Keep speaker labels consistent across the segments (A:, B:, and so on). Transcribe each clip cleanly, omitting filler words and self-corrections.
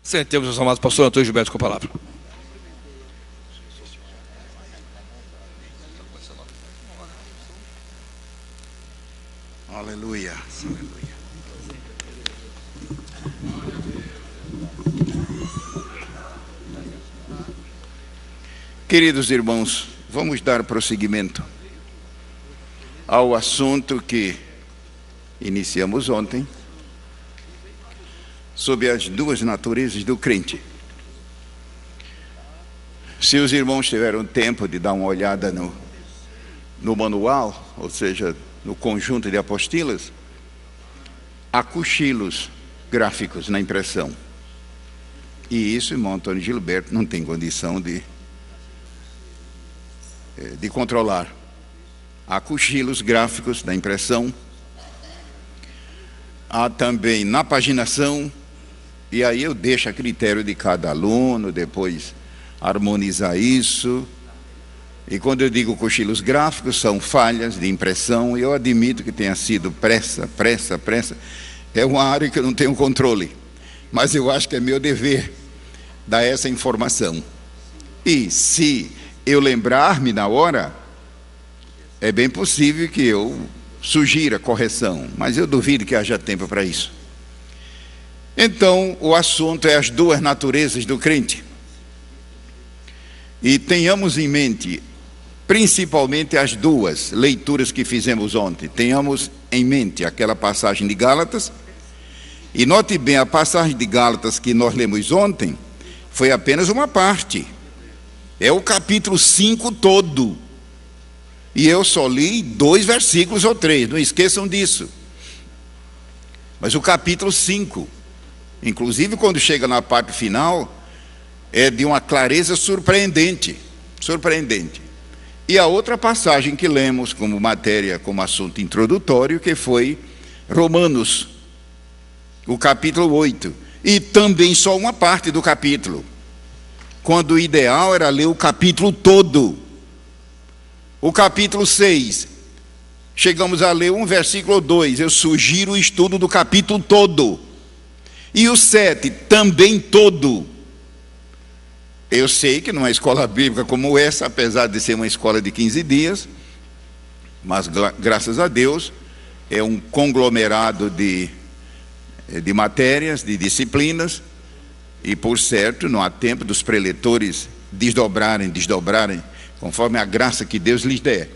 A: Sentemos, meus amados. Pastor Antônio Gilberto com a palavra.
B: Aleluia. Aleluia. Queridos irmãos, vamos dar prosseguimento ao assunto que iniciamos ontem, sobre as duas naturezas do crente. Se os irmãos tiveram tempo de dar uma olhada no manual, ou seja, no conjunto de apostilas, há cochilos gráficos na impressão. E isso, irmão Antônio Gilberto não tem condição de controlar. Há cochilos gráficos na impressão, há também na paginação, e aí eu deixo a critério de cada aluno, depois harmonizar isso. E quando eu digo cochilos gráficos, são falhas de impressão, e eu admito que tenha sido pressa. É uma área que eu não tenho controle, mas eu acho que é meu dever dar essa informação. E se eu lembrar-me na hora, é bem possível que eu sugira correção, mas eu duvido que haja tempo para isso. Então, o assunto é as duas naturezas do crente. E tenhamos em mente, principalmente as duas leituras que fizemos ontem. Tenhamos em mente aquela passagem de Gálatas. E note bem, a passagem de Gálatas que nós lemos ontem foi apenas uma parte. É o capítulo 5 todo. E eu só li 2 versículos ou 3, não esqueçam disso. Mas o capítulo 5, inclusive quando chega na parte final, é de uma clareza surpreendente. E a outra passagem que lemos como matéria, como assunto introdutório, que foi Romanos, o capítulo 8. E também só uma parte do capítulo, quando o ideal era ler o capítulo todo. O capítulo 6, chegamos a ler 1 versículo ou 2, eu sugiro o estudo do capítulo todo. E o 7, também todo. Eu sei que numa escola bíblica como essa, apesar de ser uma escola de 15 dias, mas graças a Deus, é um conglomerado de matérias, de disciplinas, e por certo não há tempo dos preletores desdobrarem, conforme a graça que Deus lhes der.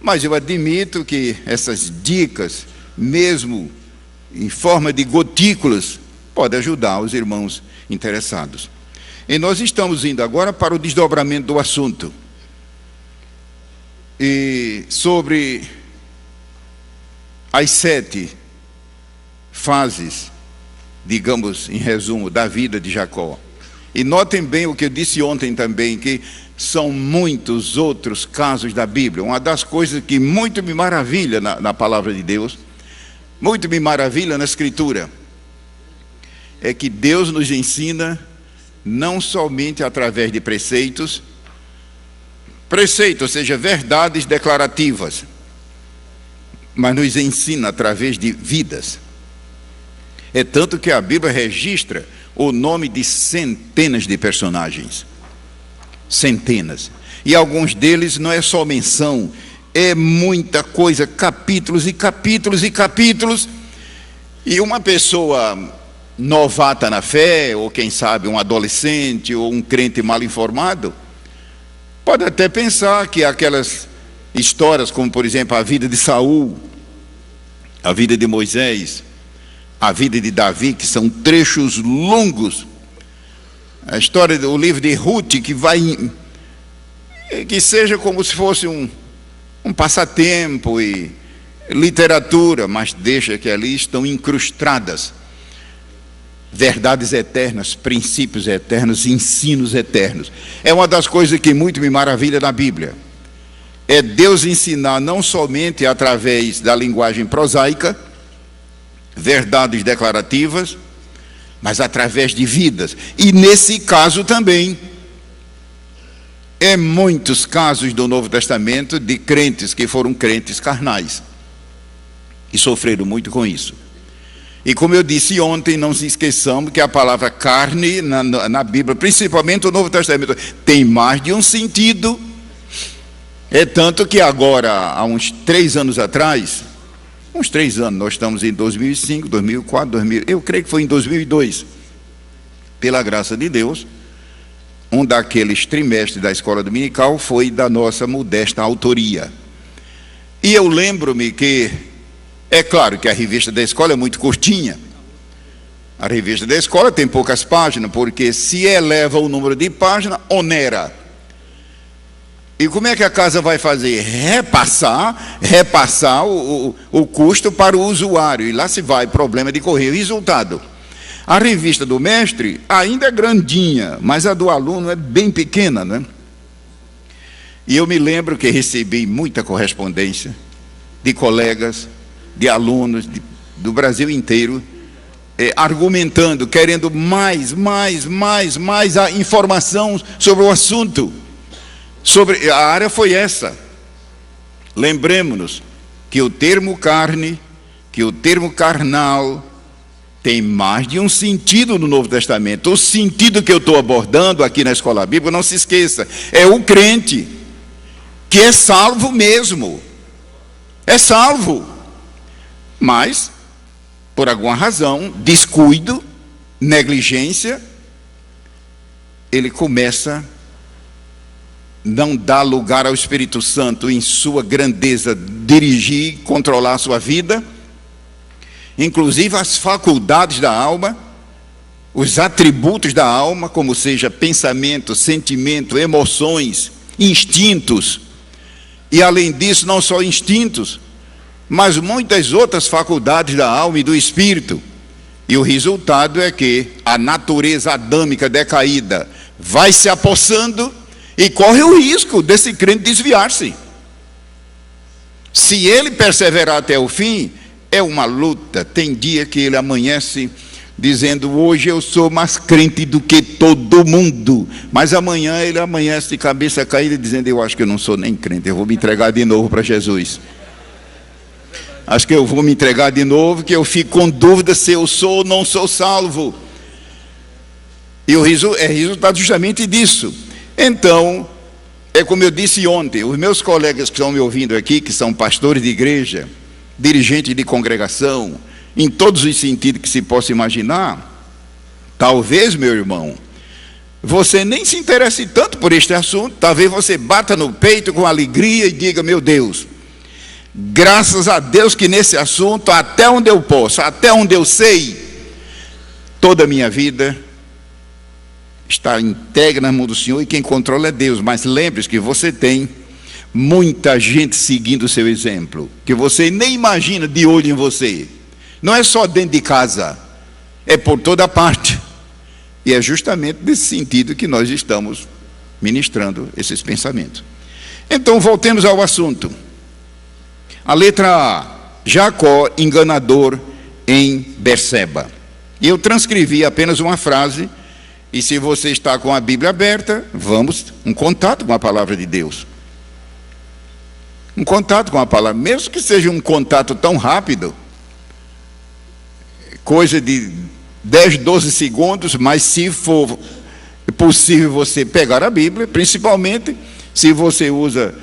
B: Mas eu admito que essas dicas, mesmo em forma de gotículas, podem ajudar os irmãos interessados. E nós estamos indo agora para o desdobramento do assunto. E sobre as 7 fases, digamos em resumo, da vida de Jacó. E notem bem o que eu disse ontem também, que são muitos outros casos da Bíblia. Uma das coisas que muito me maravilha na palavra de Deus, muito me maravilha na Escritura, é que Deus nos ensina não somente através de preceitos, ou seja, verdades declarativas, mas nos ensina através de vidas. É tanto que a Bíblia registra o nome de centenas de personagens. Centenas. E alguns deles não é só menção, é muita coisa, capítulos e capítulos e capítulos. E uma pessoa novata na fé, ou quem sabe um adolescente, ou um crente mal informado, pode até pensar que aquelas histórias, como por exemplo a vida de Saul, a vida de Moisés, a vida de Davi, que são trechos longos, a história do livro de Ruth, que seja como se fosse um passatempo e literatura, mas deixa que ali estão incrustadas verdades eternas, princípios eternos, ensinos eternos. É uma das coisas que muito me maravilha na Bíblia. É Deus ensinar não somente através da linguagem prosaica, verdades declarativas, mas através de vidas. E nesse caso também, muitos casos do Novo Testamento de crentes que foram crentes carnais e sofreram muito com isso. E como eu disse ontem, não se esqueçamos que a palavra carne na Bíblia, principalmente no Novo Testamento, tem mais de um sentido. É tanto que agora, há uns 3 anos atrás, uns 3 anos, nós estamos em 2005, 2004, eu creio que foi em 2002, pela graça de Deus, um daqueles trimestres da escola dominical foi da nossa modesta autoria. E eu lembro-me que, é claro que a revista da escola é muito curtinha. A revista da escola tem poucas páginas, porque se eleva o número de páginas, onera. E como é que a casa vai fazer? Repassar o custo para o usuário. E lá se vai, problema de correio. Resultado, a revista do mestre ainda é grandinha, mas a do aluno é bem pequena, né? E eu me lembro que recebi muita correspondência de colegas, de alunos do Brasil inteiro, argumentando, querendo mais a informação sobre o assunto. Sobre a área foi essa. Lembremos-nos que o termo carne, que o termo carnal, tem mais de um sentido no Novo Testamento. O sentido que eu estou abordando aqui na Escola Bíblica, não se esqueça, é o crente, que é salvo mesmo. É salvo. Mas, por alguma razão, descuido, negligência, ele começa a não dar lugar ao Espírito Santo em sua grandeza, dirigir, controlar a sua vida, inclusive as faculdades da alma, os atributos da alma, como seja pensamento, sentimento, emoções, instintos, e além disso, não só instintos, mas muitas outras faculdades da alma e do espírito. E o resultado é que a natureza adâmica decaída vai se apossando e corre o risco desse crente desviar-se. Se ele perseverar até o fim, é uma luta. Tem dia que ele amanhece dizendo: hoje eu sou mais crente do que todo mundo. Mas amanhã ele amanhece de cabeça caída dizendo: eu acho que eu não sou nem crente, eu vou me entregar de novo para Jesus. Acho que eu vou me entregar de novo, que eu fico com dúvida se eu sou ou não sou salvo. E o resultado justamente disso. Então, é como eu disse ontem, os meus colegas que estão me ouvindo aqui, que são pastores de igreja, dirigentes de congregação, em todos os sentidos que se possa imaginar, talvez, meu irmão, você nem se interesse tanto por este assunto, talvez você bata no peito com alegria e diga: meu Deus, graças a Deus que nesse assunto, até onde eu posso, até onde eu sei, toda a minha vida está integra na mão do Senhor, e quem controla é Deus. Mas lembre-se que você tem muita gente seguindo o seu exemplo, que você nem imagina, de olho em você. Não é só dentro de casa, é por toda parte. E é justamente nesse sentido que nós estamos ministrando esses pensamentos. Então, voltemos ao assunto. A letra A: Jacó, enganador em Berseba. E eu transcrevi apenas uma frase. E se você está com a Bíblia aberta, vamos, um contato com a palavra de Deus. Um contato com a palavra, mesmo que seja um contato tão rápido, coisa de 10, 12 segundos, mas se for possível você pegar a Bíblia, principalmente se você usa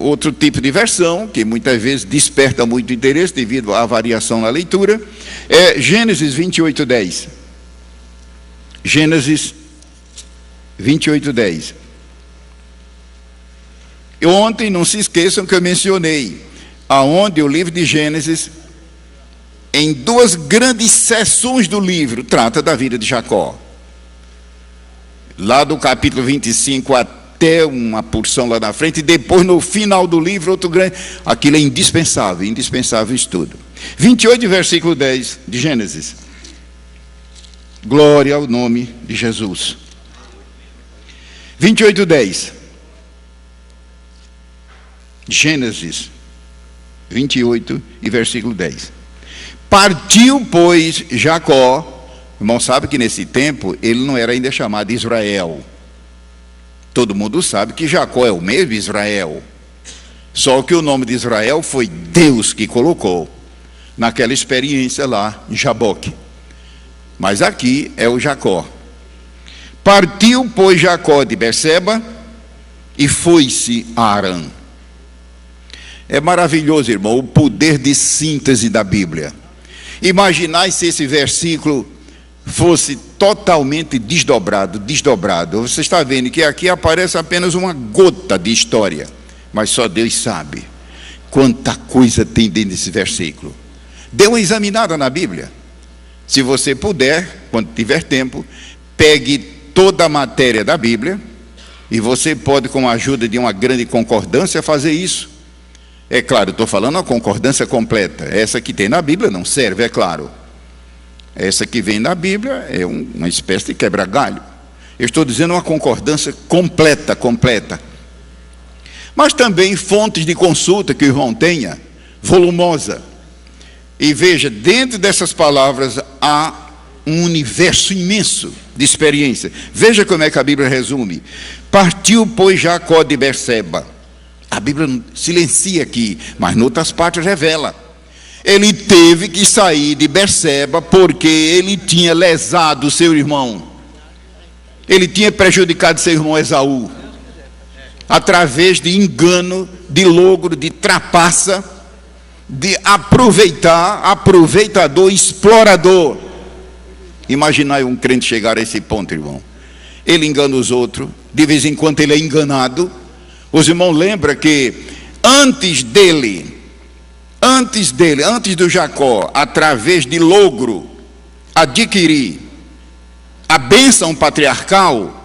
B: outro tipo de versão, que muitas vezes desperta muito interesse devido à variação na leitura, é Gênesis 28:10. Gênesis 28:10. E ontem, não se esqueçam que eu mencionei, aonde o livro de Gênesis, em 2 grandes seções do livro, trata da vida de Jacó. Lá do capítulo 25 até uma porção lá na frente, e depois no final do livro, outro grande. Aquilo é indispensável estudo. 28, versículo 10 de Gênesis. Glória ao nome de Jesus. 28:10. Gênesis 28 e versículo 10. Partiu, pois, Jacó. Irmão, sabe que nesse tempo ele não era ainda chamado Israel. Todo mundo sabe que Jacó é o mesmo Israel. Só que o nome de Israel foi Deus que colocou. naquela experiência lá em Jaboque. Mas aqui é o Jacó. Partiu, pois, Jacó de Berseba e foi-se a Harã. É maravilhoso, irmão, o poder de síntese da Bíblia. Imaginai se esse versículo fosse totalmente desdobrado. Você está vendo que aqui aparece apenas uma gota de história, mas só Deus sabe quanta coisa tem dentro desse versículo. Dê uma examinada na Bíblia. Se você puder, quando tiver tempo, pegue toda a matéria da Bíblia, e você pode, com a ajuda de uma grande concordância, fazer isso. É claro, estou falando a concordância completa. Essa que tem na Bíblia não serve, é claro. Essa que vem na Bíblia é uma espécie de quebra-galho. Eu estou dizendo uma concordância completa. Mas também fontes de consulta que o irmão tenha, volumosa. E veja, dentro dessas palavras há um universo imenso de experiência. Veja como é que a Bíblia resume. Partiu, pois, Jacó de Berseba. A Bíblia silencia aqui, mas em outras partes revela. Ele teve que sair de Berseba porque ele tinha lesado seu irmão. Ele tinha prejudicado seu irmão Esaú. Através de engano, de logro, de trapaça, de aproveitador, explorador. Imaginai um crente chegar a esse ponto, irmão. Ele engana os outros, de vez em quando ele é enganado. Os irmãos lembram que antes do Jacó, através de logro, adquirir a bênção patriarcal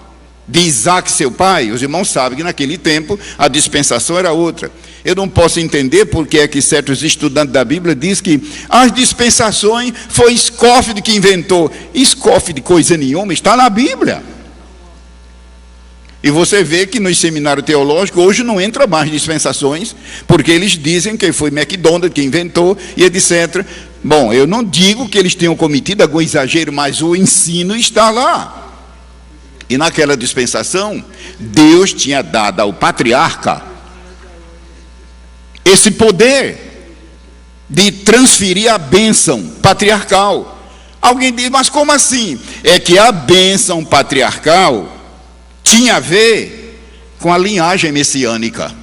B: de Isaac, seu pai, os irmãos sabem que naquele tempo a dispensação era outra. Eu não posso entender porque é que certos estudantes da Bíblia dizem que as dispensações foi Escófide que inventou. Escófide coisa nenhuma, está na Bíblia. E você vê que no seminário teológico hoje não entra mais dispensações, porque eles dizem que foi MacDonald que inventou e etc. Bom, eu não digo que eles tenham cometido algum exagero, mas o ensino está lá. E naquela dispensação, Deus tinha dado ao patriarca esse poder de transferir a bênção patriarcal. Alguém diz, mas como assim? É que a bênção patriarcal tinha a ver com a linhagem messiânica,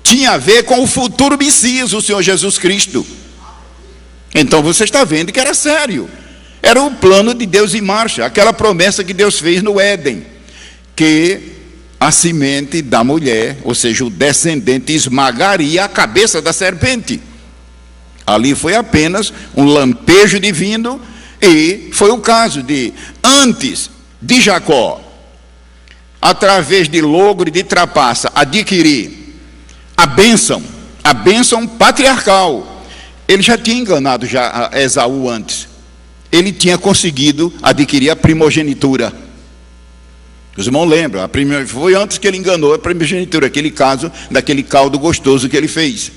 B: tinha a ver com o futuro Messias, o Senhor Jesus Cristo. Então você está vendo que era sério, era o plano de Deus em marcha, aquela promessa que Deus fez no Éden, que a semente da mulher, ou seja, o descendente, esmagaria a cabeça da serpente. Ali foi apenas um lampejo divino, e foi o caso de, antes de Jacó, através de logro e de trapaça, adquirir a bênção patriarcal. Ele já tinha enganado já Esaú antes. Ele tinha conseguido adquirir a primogenitura. Os irmãos lembram, foi antes que ele enganou a primogenitura, aquele caso, daquele caldo gostoso que ele fez.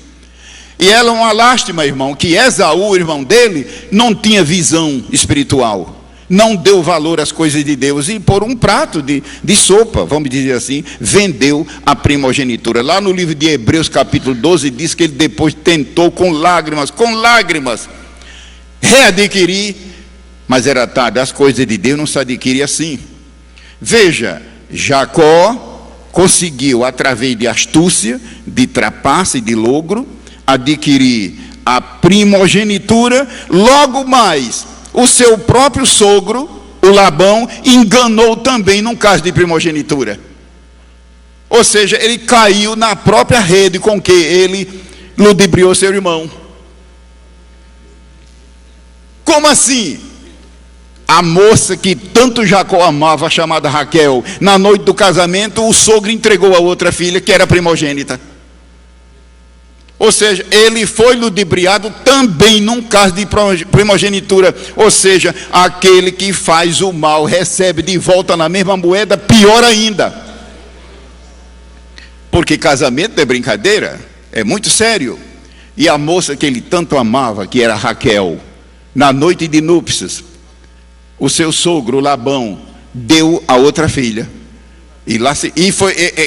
B: E era uma lástima, irmão, que Esaú, irmão dele, não tinha visão espiritual. Não deu valor às coisas de Deus e por um prato de sopa, vamos dizer assim, vendeu a primogenitura. Lá no livro de Hebreus capítulo 12 diz que ele depois tentou com lágrimas, readquirir, mas era tarde. As coisas de Deus não se adquirem assim. Veja, Jacó conseguiu, através de astúcia, de trapaça e de logro, adquirir a primogenitura. Logo mais, o seu próprio sogro, o Labão, enganou também num caso de primogenitura. Ou seja, ele caiu na própria rede com que ele ludibriou seu irmão. Como assim? A moça que tanto Jacó amava, chamada Raquel, na noite do casamento, o sogro entregou a outra filha, que era primogênita. Ou seja, ele foi ludibriado também num caso de primogenitura. Ou seja, aquele que faz o mal recebe de volta na mesma moeda, pior ainda. Porque casamento é brincadeira, é muito sério. E a moça que ele tanto amava, que era Raquel, na noite de núpcias, o seu sogro, Labão, deu a outra filha.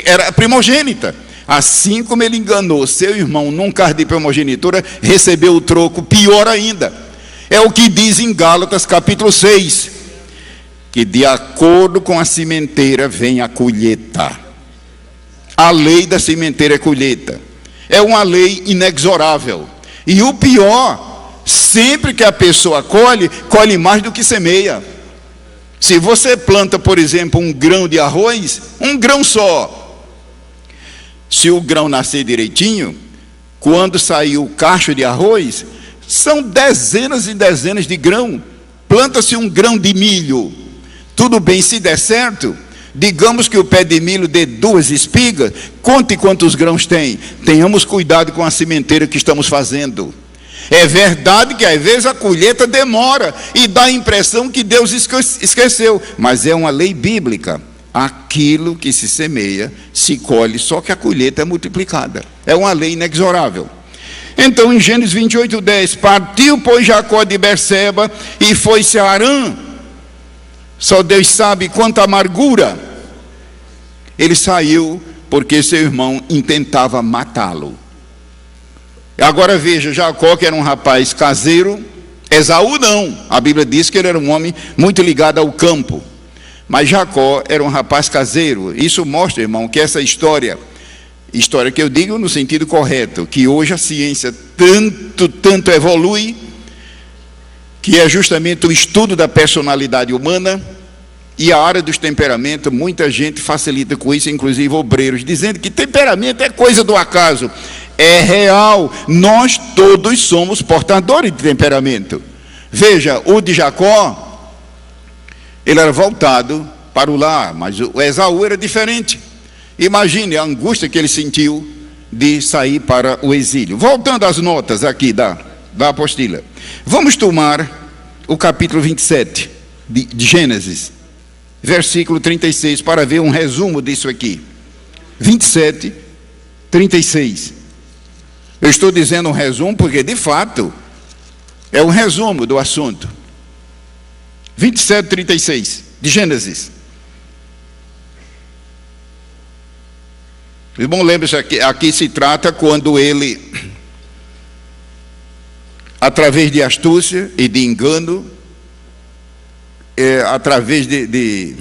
B: Era primogênita. Assim como ele enganou seu irmão num caso de primogenitura, recebeu o troco, pior ainda. É o que diz em Gálatas capítulo 6, que de acordo com a sementeira vem a colheita. A lei da sementeira é colheita. É uma lei inexorável. E o pior, sempre que a pessoa colhe, colhe mais do que semeia. Se você planta, por exemplo, um grão de arroz, um grão só, se o grão nascer direitinho, quando sair o cacho de arroz, são dezenas e dezenas de grão. Planta-se um grão de milho, tudo bem, se der certo, digamos que o pé de milho dê 2 espigas, conte quantos grãos tem. Tenhamos cuidado com a sementeira que estamos fazendo. É verdade que às vezes a colheita demora e dá a impressão que Deus esqueceu, mas é uma lei bíblica. Aquilo que se semeia, se colhe, só que a colheita é multiplicada. É uma lei inexorável. Então, em Gênesis 28:10, partiu, pois, Jacó de Berseba e foi-se a Harã. Só Deus sabe quanta amargura. Ele saiu porque seu irmão intentava matá-lo. Agora veja, Jacó, que era um rapaz caseiro, Esaú não. A Bíblia diz que ele era um homem muito ligado ao campo. Mas Jacó era um rapaz caseiro. Isso mostra, irmão, que essa história que eu digo no sentido correto, que hoje a ciência tanto evolui, que é justamente o estudo da personalidade humana e a área dos temperamentos. Muita gente facilita com isso, inclusive obreiros, dizendo que temperamento é coisa do acaso. É real, nós todos somos portadores de temperamento. Veja, o de Jacó, ele era voltado para o lar, mas o Esaú era diferente. Imagine a angústia que ele sentiu de sair para o exílio. Voltando às notas aqui da apostila, vamos tomar o capítulo 27 de Gênesis, versículo 36, para ver um resumo disso aqui. 27, 36. Eu estou dizendo um resumo porque, de fato, é um resumo do assunto. 27, 36, de Gênesis. Irmão, lembre-se, aqui se trata quando ele, através de astúcia e de engano, através de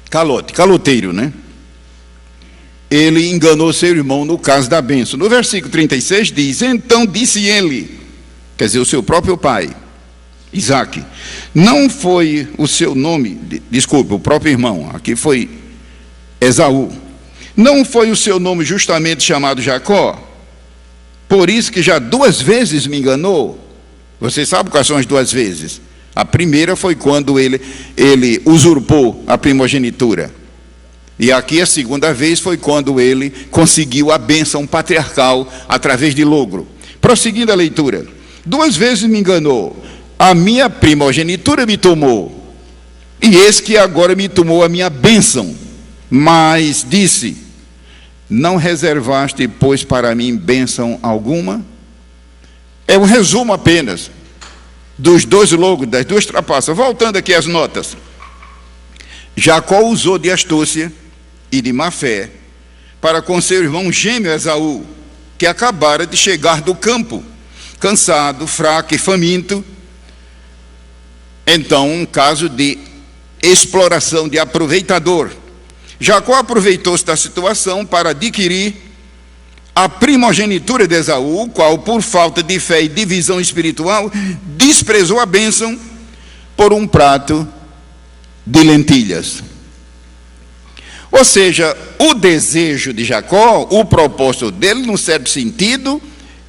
B: caloteiro, né? Ele enganou seu irmão no caso da bênção. No versículo 36 diz: então disse ele, quer dizer, o seu próprio pai, Isaque, não foi o seu nome, desculpe, o próprio irmão, aqui foi Esaú, não foi o seu nome justamente chamado Jacó? Por isso que já 2 vezes me enganou. Você sabe quais são as 2 vezes? A primeira foi quando ele usurpou a primogenitura. E aqui a segunda vez foi quando ele conseguiu a bênção patriarcal através de logro. Prosseguindo a leitura: 2 vezes me enganou, a minha primogenitura me tomou, e eis que agora me tomou a minha bênção. Mas disse: não reservaste, pois, para mim bênção alguma? É um resumo apenas dos 2 logros, das 2 trapaças. Voltando aqui às notas, Jacó usou de astúcia e de má fé para com seu irmão gêmeo Esaú, que acabara de chegar do campo, cansado, fraco e faminto. Então, um caso de exploração, de aproveitador. Jacó aproveitou-se da situação para adquirir a primogenitura de Esaú, o qual, por falta de fé e divisão espiritual, desprezou a bênção por um prato de lentilhas. Ou seja, o desejo de Jacó, o propósito dele, num certo sentido,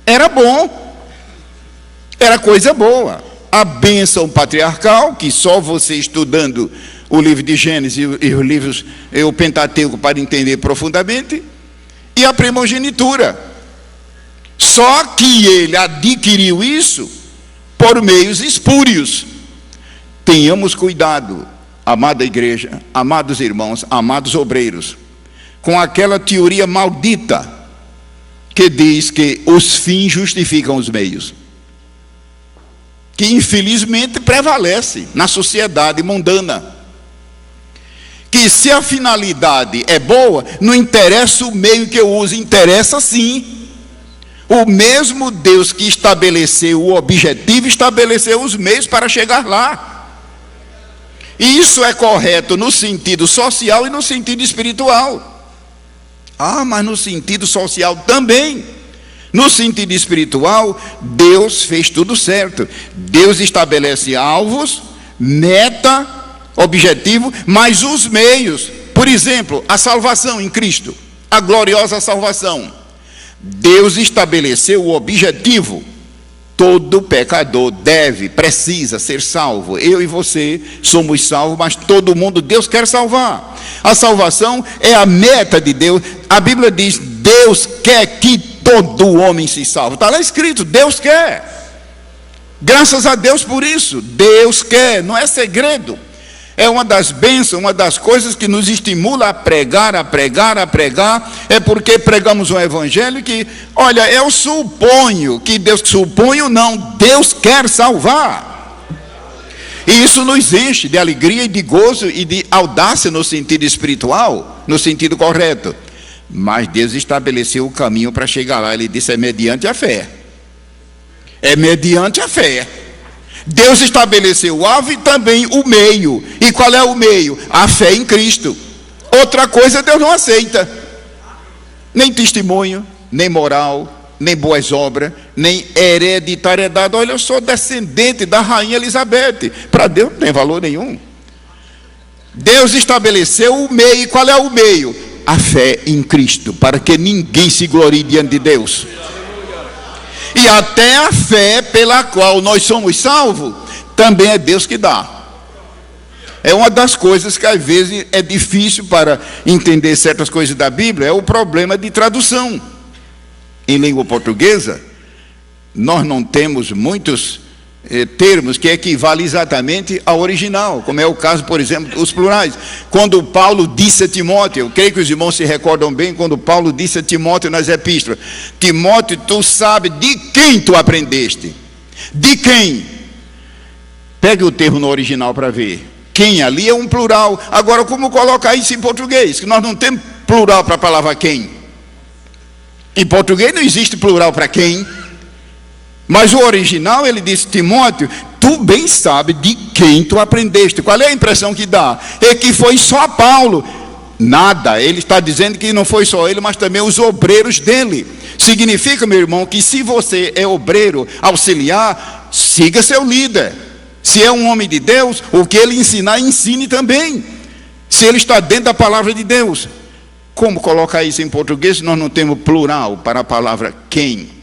B: era bom, era coisa boa. A bênção patriarcal, que só você estudando o livro de Gênesis e os livros, o Pentateuco, para entender profundamente, e a primogenitura. Só que ele adquiriu isso por meios espúrios. Tenhamos cuidado, amada igreja, amados irmãos, amados obreiros, com aquela teoria maldita que diz que os fins justificam os meios, que infelizmente prevalece na sociedade mundana. que se a finalidade é boa, não interessa o meio que eu use, interessa sim. O mesmo Deus que estabeleceu o objetivo, estabeleceu os meios para chegar lá. E isso é correto no sentido social e no sentido espiritual. Ah, mas no sentido social também. No sentido espiritual, Deus fez tudo certo. Deus estabelece alvos, meta, objetivo, mas os meios. Por exemplo, a salvação em Cristo, a gloriosa salvação. Deus estabeleceu o objetivo. Todo pecador precisa ser salvo. Eu e você somos salvos, mas todo mundo Deus quer salvar. A salvação é a meta de Deus. A Bíblia diz: Deus quer que todo homem se salve. Está lá escrito, Deus quer. Graças a Deus por isso. Deus quer, não é segredo. É uma das bênçãos, uma das coisas que nos estimula a pregar, é porque pregamos um evangelho que, olha, eu suponho que Deus, suponho não, Deus quer salvar. E isso nos enche de alegria e de gozo e de audácia no sentido espiritual, no sentido correto. Mas Deus estabeleceu o caminho para chegar lá. Ele disse: é mediante a fé. É mediante a fé. Deus estabeleceu o alvo e também o meio. E qual é o meio? A fé em Cristo. Outra coisa Deus não aceita. Nem testemunho, nem moral, nem boas obras, nem hereditariedade. Olha, eu sou descendente da rainha Elizabeth. Para Deus não tem valor nenhum. Deus estabeleceu o meio. E qual é o meio? A fé em Cristo, para que ninguém se glorie diante de Deus. E até a fé pela qual nós somos salvos, também é Deus que dá. É uma das coisas que às vezes é difícil para entender certas coisas da Bíblia, é o problema de tradução. Em língua portuguesa, nós não temos muitos termos que equivalem exatamente ao original, como é o caso, por exemplo, dos plurais. Quando Paulo disse a Timóteo, eu creio que os irmãos se recordam bem, quando Paulo disse a Timóteo nas epístolas: Timóteo, tu sabes de quem tu aprendeste? De quem? Pegue o termo no original para ver. Quem ali é um plural. Agora, como colocar isso em português? Que nós não temos plural para a palavra quem. Em português não existe plural para quem. Mas o original, ele disse: Timóteo, tu bem sabes de quem tu aprendeste. Qual é a impressão que dá? É que foi só Paulo. Nada, ele está dizendo que não foi só ele, mas também os obreiros dele. Significa, meu irmão, que se você é obreiro, auxiliar, siga seu líder. Se é um homem de Deus, o que ele ensinar, ensine também. Se ele está dentro da palavra de Deus. Como colocar isso em português se nós não temos plural para a palavra quem?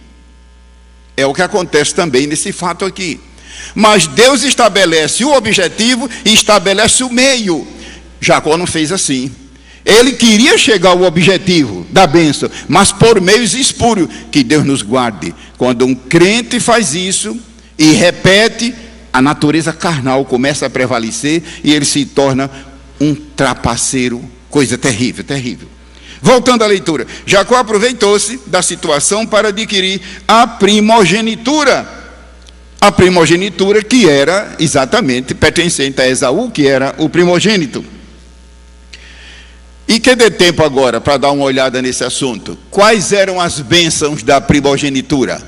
B: É o que acontece também nesse fato aqui. Mas Deus estabelece o objetivo e estabelece o meio. Jacó não fez assim. Ele queria chegar ao objetivo da bênção, mas por meios espúrios. Que Deus nos guarde. Quando um crente faz isso e repete, a natureza carnal começa a prevalecer e ele se torna um trapaceiro. Coisa terrível, terrível. Voltando à leitura, Jacó aproveitou-se da situação para adquirir a primogenitura. A primogenitura que era exatamente pertencente a Esaú, que era o primogênito. E que dê tempo agora para dar uma olhada nesse assunto. Quais eram as bênçãos da primogenitura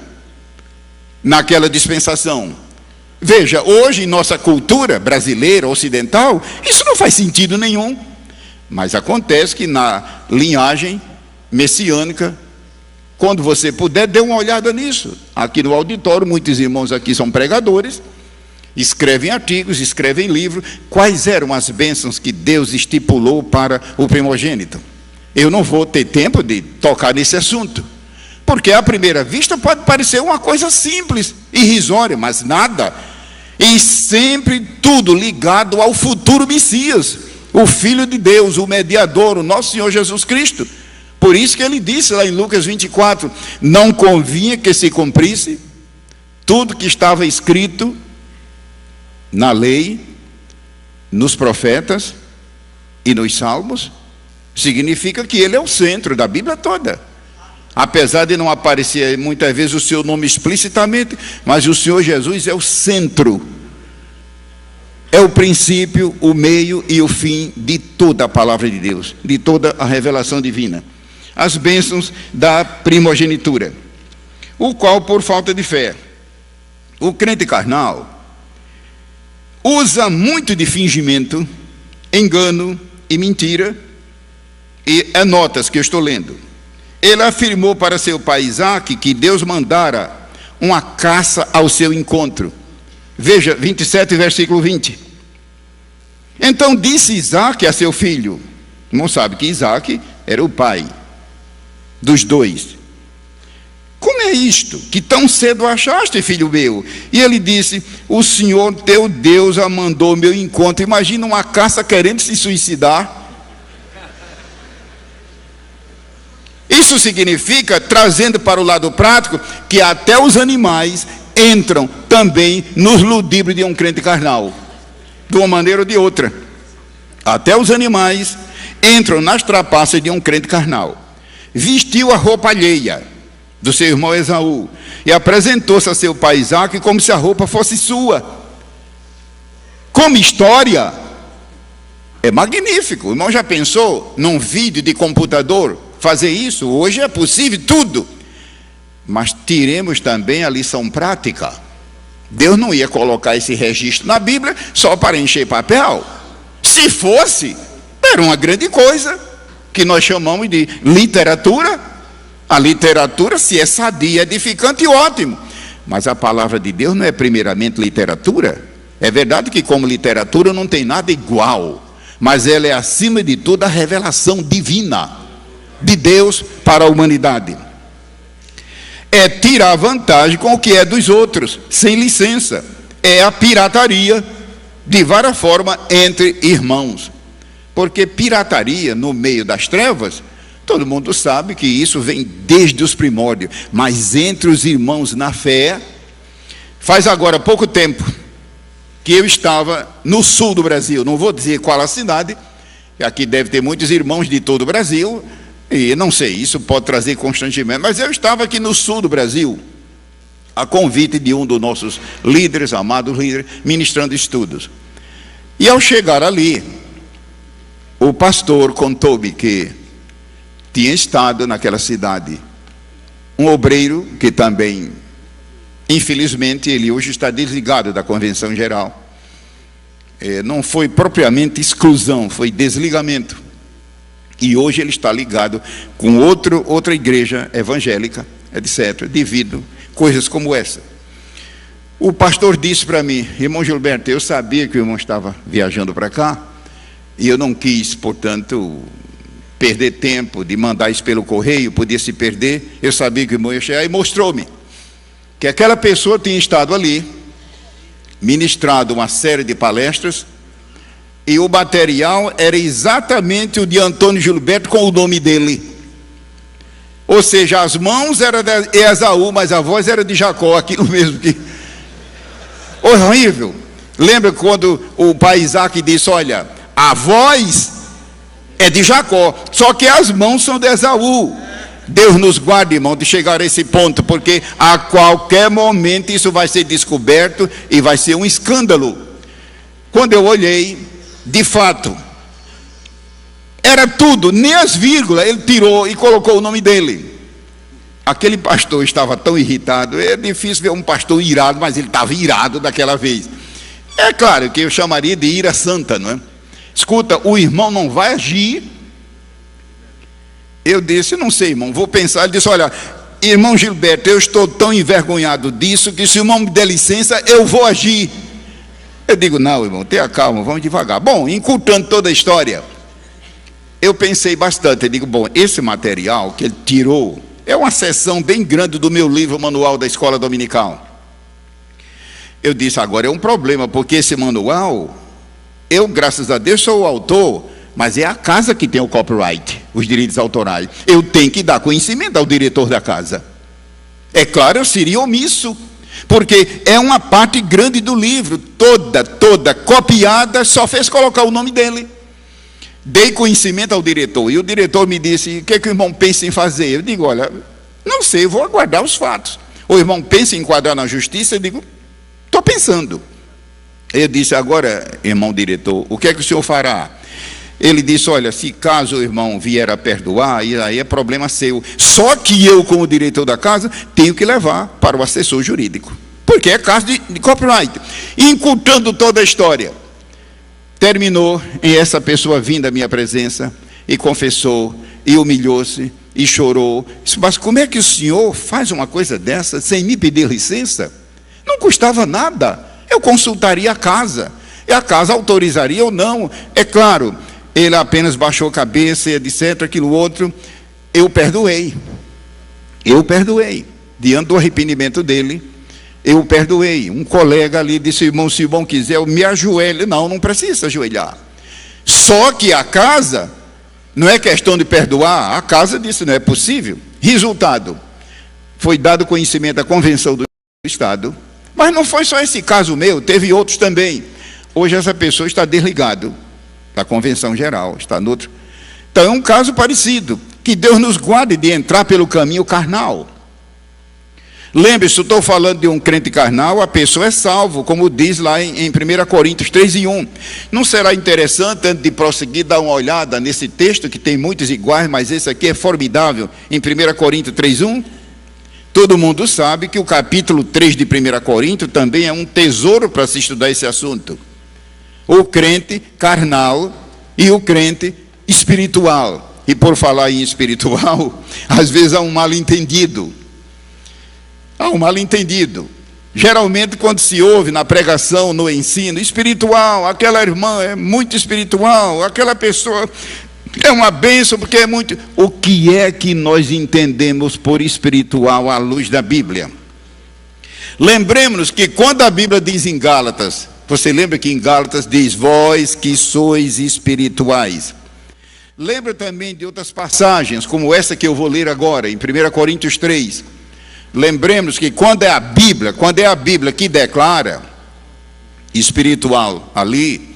B: naquela dispensação? Veja, hoje em nossa cultura brasileira, ocidental, isso não faz sentido nenhum. Mas acontece que na linhagem messiânica, quando você puder, dê uma olhada nisso. Aqui no auditório, muitos irmãos aqui são pregadores, escrevem artigos, escrevem livros. Quais eram as bênçãos que Deus estipulou para o primogênito? Eu não vou ter tempo de tocar nesse assunto, porque à primeira vista pode parecer uma coisa simples, irrisória, mas nada. E sempre tudo ligado ao futuro Messias, o Filho de Deus, o mediador, o nosso Senhor Jesus Cristo. Por isso que ele disse lá em Lucas 24, não convinha que se cumprisse tudo que estava escrito na lei, nos profetas e nos salmos. Significa que ele é o centro da Bíblia toda. Apesar de não aparecer muitas vezes o seu nome explicitamente, mas o Senhor Jesus é o centro é o princípio, o meio e o fim de toda a palavra de Deus, de toda a revelação divina. As bênçãos da primogenitura, o qual, por falta de fé, o crente carnal usa muito de fingimento, engano e mentira. E é notas que eu estou lendo. Ele afirmou para seu pai Isaque que Deus mandara uma caça ao seu encontro. Veja, 27, versículo 20. Então disse Isaque a seu filho, não sabe que Isaque era o pai dos dois: como é isto que tão cedo achaste, filho meu? E ele disse: o Senhor teu Deus a mandou ao meu encontro. Imagina uma caça querendo se suicidar. Isso significa, trazendo para o lado prático, que até os animais entram também nos ludíbrios de um crente carnal, de uma maneira ou de outra. Até os animais entram nas trapaças de um crente carnal. Vestiu a roupa alheia do seu irmão Esaú e apresentou-se a seu pai Isaque como se a roupa fosse sua. Como história, é magnífico. O irmão já pensou num vídeo de computador fazer isso? Hoje é possível tudo. Mas tiremos também a lição prática. Deus não ia colocar esse registro na Bíblia só para encher papel. Se fosse, era uma grande coisa, que nós chamamos de literatura. A literatura, se é sadia, edificante, ótimo. Mas a palavra de Deus não é primeiramente literatura. É verdade que como literatura não tem nada igual, mas ela é acima de tudo a revelação divina de Deus para a humanidade. É tirar vantagem com o que é dos outros, sem licença. É a pirataria, de várias formas, entre irmãos. Porque pirataria no meio das trevas, todo mundo sabe que isso vem desde os primórdios. Mas entre os irmãos na fé, faz agora pouco tempo que eu estava no sul do Brasil, não vou dizer qual a cidade, aqui deve ter muitos irmãos de todo o Brasil, e não sei, isso pode trazer constrangimento, mas eu estava aqui no sul do Brasil, a convite de um dos nossos líderes, amados líderes, ministrando estudos. E ao chegar ali, o pastor contou-me que tinha estado naquela cidade um obreiro que também, infelizmente, ele hoje está desligado da Convenção Geral. Não foi propriamente exclusão, foi desligamento. E hoje ele está ligado com outra igreja evangélica, etc., devido a coisas como essa. O pastor disse para mim: irmão Gilberto, eu sabia que o irmão estava viajando para cá, e eu não quis, portanto, perder tempo de mandar isso pelo correio, podia se perder. Eu sabia que o irmão ia chegar, e mostrou-me que aquela pessoa tinha estado ali, ministrado uma série de palestras, e o material era exatamente o de Antônio Gilberto com o nome dele. Ou seja, as mãos eram de Esaú, mas a voz era de Jacó, aquilo mesmo que... horrível. Lembra quando o pai Isaque disse: olha, a voz é de Jacó, só que as mãos são de Esaú. Deus nos guarde, irmão, de chegar a esse ponto, porque a qualquer momento isso vai ser descoberto e vai ser um escândalo. Quando eu olhei, de fato, era tudo, nem as vírgulas, ele tirou e colocou o nome dele. Aquele pastor estava tão irritado. É difícil ver um pastor irado, mas ele estava irado daquela vez. É claro que eu chamaria de ira santa, não é? Escuta, o irmão não vai agir. Eu disse: não sei, irmão, vou pensar. Ele disse: olha, irmão Gilberto, eu estou tão envergonhado disso, que se o irmão me der licença, eu vou agir. Eu digo: não, irmão, tenha calma, vamos devagar. Bom, encurtando toda a história, eu pensei bastante. Eu digo: bom, esse material que ele tirou é uma seção bem grande do meu livro manual da escola dominical. Eu disse: agora é um problema, porque esse manual, eu, graças a Deus, sou o autor, mas é a casa que tem o copyright, os direitos autorais. Eu tenho que dar conhecimento ao diretor da casa. É claro, eu seria omisso, porque é uma parte grande do livro, toda copiada, só fez colocar o nome dele. Dei conhecimento ao diretor, e o diretor me disse: o que é que o irmão pensa em fazer? Eu digo: olha, não sei, eu vou aguardar os fatos. O irmão pensa em enquadrar na justiça? Eu digo: estou pensando. Eu disse: agora, irmão diretor, o que é que o senhor fará? Ele disse: olha, se caso o irmão vier a perdoar, aí é problema seu. Só que eu, como diretor da casa, tenho que levar para o assessor jurídico, porque é caso de copyright. Encurtando toda a história, terminou em essa pessoa vindo à minha presença e confessou, e humilhou-se, e chorou. Disse: mas como é que o senhor faz uma coisa dessa sem me pedir licença? Não custava nada, eu consultaria a casa, e a casa autorizaria ou não. É claro, ele apenas baixou a cabeça, etc, aquilo outro. Eu perdoei, diante do arrependimento dele, eu perdoei. Um colega ali disse: irmão, se o irmão quiser, eu me ajoelho. Não precisa ajoelhar. Só que a casa, não é questão de perdoar, a casa disse: não é possível. Resultado, foi dado conhecimento da convenção do Estado, mas não foi só esse caso meu, teve outros também. Hoje essa pessoa está desligado da convenção geral, está no outro. Então é um caso parecido. Que Deus nos guarde de entrar pelo caminho carnal. Lembre-se, eu estou falando de um crente carnal, a pessoa é salvo, como diz lá em 1 Coríntios 3:1. Não será interessante, antes de prosseguir, dar uma olhada nesse texto, que tem muitos iguais, mas esse aqui é formidável, em 1 Coríntios 3:1? Todo mundo sabe que o capítulo 3 de 1 Coríntios também é um tesouro para se estudar esse assunto. O crente carnal e o crente espiritual. E por falar em espiritual, às vezes há um mal-entendido. Geralmente, quando se ouve na pregação, no ensino, espiritual, aquela irmã é muito espiritual, aquela pessoa é uma bênção porque é muito... O que é que nós entendemos por espiritual à luz da Bíblia? Lembremos que quando a Bíblia diz em Gálatas, você lembra que em Gálatas diz: vós que sois espirituais. Lembra também de outras passagens, como essa que eu vou ler agora, em 1 Coríntios 3. Lembremos que quando é a Bíblia que declara espiritual ali,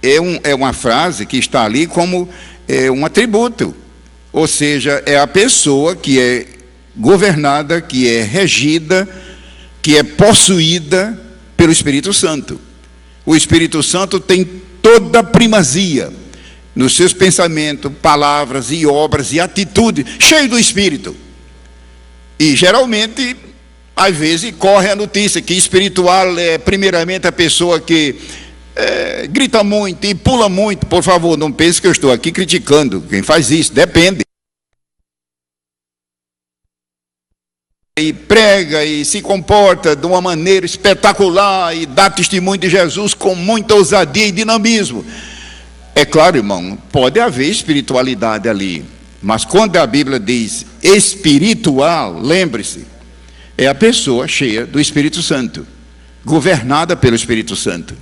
B: é uma frase que está ali como um atributo. Ou seja, é a pessoa que é governada, que é regida, que é possuída pelo Espírito Santo. O Espírito Santo tem toda a primazia nos seus pensamentos, palavras e obras e atitudes, cheio do Espírito. E geralmente, às vezes, corre a notícia que espiritual é primeiramente a pessoa que grita muito e pula muito. Por favor, não pense que eu estou aqui criticando quem faz isso, depende. E prega e se comporta de uma maneira espetacular e dá testemunho de Jesus com muita ousadia e dinamismo. É claro, irmão, pode haver espiritualidade ali, mas quando a Bíblia diz espiritual, lembre-se, é a pessoa cheia do Espírito Santo, governada pelo Espírito Santo,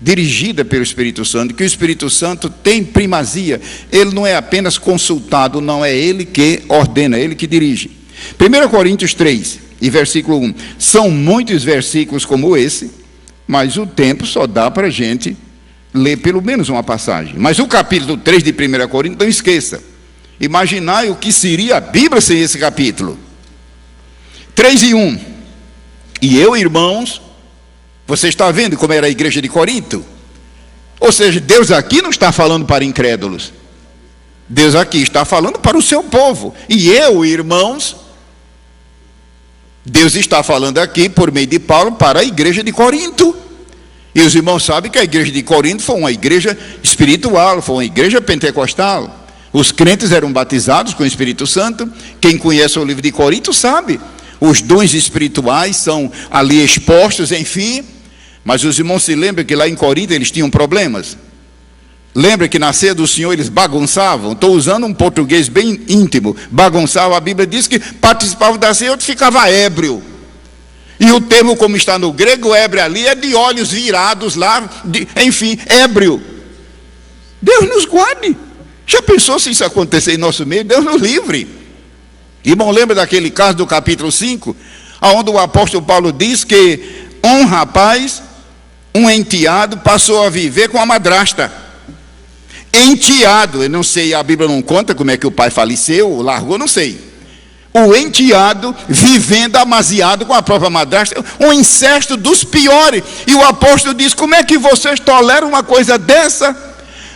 B: dirigida pelo Espírito Santo, que o Espírito Santo tem primazia. Ele não é apenas consultado, não é ele que ordena, é ele que dirige. 1 Coríntios 3 e versículo 1, são muitos versículos como esse, mas o tempo só dá para a gente ler pelo menos uma passagem. Mas o capítulo 3 de 1 Coríntios, não esqueça, imaginai o que seria a Bíblia sem esse capítulo. 3:1, e eu, irmãos, você está vendo como era a igreja de Corinto? Ou seja, Deus aqui não está falando para incrédulos, Deus aqui está falando para o seu povo. E eu, irmãos, Deus está falando aqui por meio de Paulo para a igreja de Corinto. E os irmãos sabem que a igreja de Corinto foi uma igreja espiritual, foi uma igreja pentecostal. Os crentes eram batizados com o Espírito Santo. Quem conhece o livro de Corinto sabe, os dons espirituais são ali expostos, enfim. Mas os irmãos se lembram que lá em Corinto eles tinham problemas? Lembra que na ceia do Senhor eles bagunçavam? Estou usando um português bem íntimo. Bagunçavam, a Bíblia diz que participavam da ceia e outro ficava ébrio. E o termo, como está no grego, ébrio ali, é de olhos virados lá, enfim, ébrio. Deus nos guarde. Já pensou se isso acontecer em nosso meio? Deus nos livre. Irmão, lembra daquele caso do capítulo 5? Onde o apóstolo Paulo diz que um rapaz, um enteado, passou a viver com a madrasta. Enteado, eu não sei, a Bíblia não conta como é que o pai faleceu, largou, não sei. o enteado vivendo amasiado com a própria madrasta, um incesto dos piores. E o apóstolo diz: como é que vocês toleram uma coisa dessa?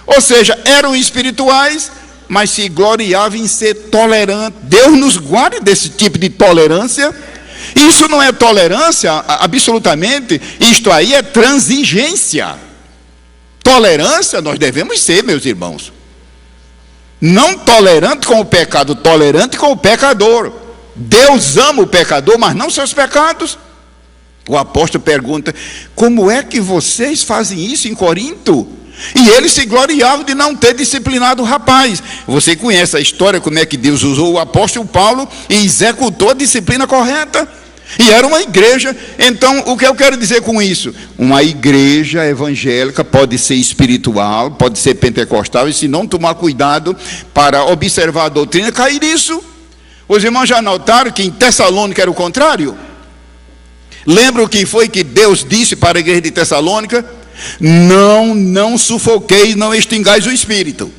B: Ou seja, eram espirituais, mas se gloriavam em ser tolerantes. Deus nos guarde desse tipo de tolerância. Isso não é tolerância, absolutamente. Isto aí é transigência. Tolerância nós devemos ser, meus irmãos. Não tolerante com o pecado, tolerante com o pecador. Deus ama o pecador, mas não seus pecados. O apóstolo pergunta: como é que vocês fazem isso em Corinto? E eles se gloriavam de não ter disciplinado o rapaz. Você conhece a história, como é que Deus usou o apóstolo Paulo e executou a disciplina correta. E era uma igreja. Então, o que eu quero dizer com isso? Uma igreja evangélica pode ser espiritual, pode ser pentecostal, e se não tomar cuidado para observar a doutrina, cair nisso. Os irmãos já notaram que em Tessalônica era o contrário? Lembra o que foi que Deus disse para a igreja de Tessalônica? Não sufoqueis, não extingais o espírito.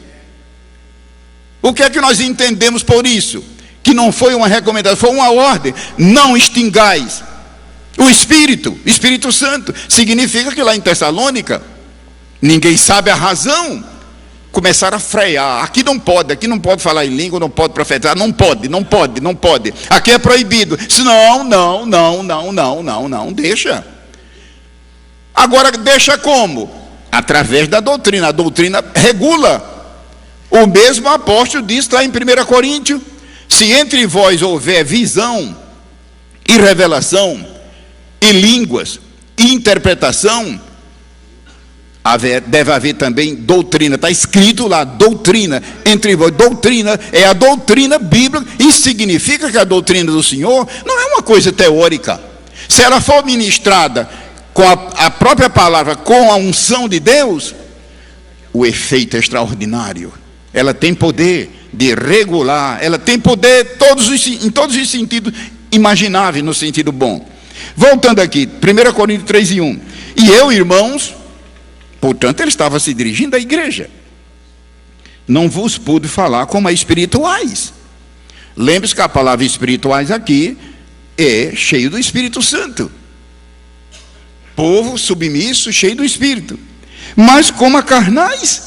B: O que é que nós entendemos por isso? Que não foi uma recomendação, foi uma ordem: não extingais o Espírito Santo. Significa que lá em Tessalônica, ninguém sabe a razão, começaram a frear. Aqui não pode falar em língua, não pode profetizar, não pode. Aqui é proibido. Não, deixa. Agora deixa como? Através da doutrina. A doutrina regula. O mesmo apóstolo diz lá em 1 Coríntios: se entre vós houver visão e revelação e línguas e interpretação, deve haver também doutrina. Está escrito lá, doutrina entre vós. Doutrina é a doutrina bíblica. Isso significa que a doutrina do Senhor não é uma coisa teórica. Se ela for ministrada com a própria palavra, com a unção de Deus, o efeito é extraordinário. Ela tem poder de regular, ela tem poder em todos os sentidos imagináveis, no sentido bom. Voltando aqui, 1 Coríntios 3:1. E eu, irmãos, portanto, ele estava se dirigindo à igreja: não vos pude falar como a espirituais. Lembre-se que a palavra espirituais aqui é cheio do Espírito Santo. Povo submisso, cheio do Espírito. Mas como a carnais,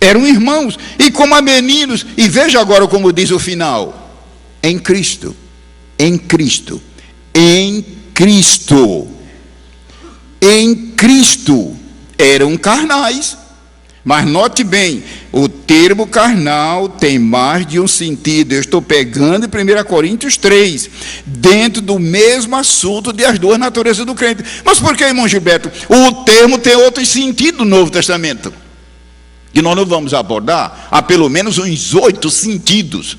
B: eram irmãos, e como a meninos. E veja agora como diz o final: em Cristo, em Cristo, em Cristo, em Cristo. Eram carnais. Mas note bem, o termo carnal tem mais de um sentido. Eu estou pegando em 1 Coríntios 3, dentro do mesmo assunto de as duas naturezas do crente. Mas por que, irmão Gilberto? O termo tem outro sentido no Novo Testamento, que nós não vamos abordar. Há pelo menos uns 8 sentidos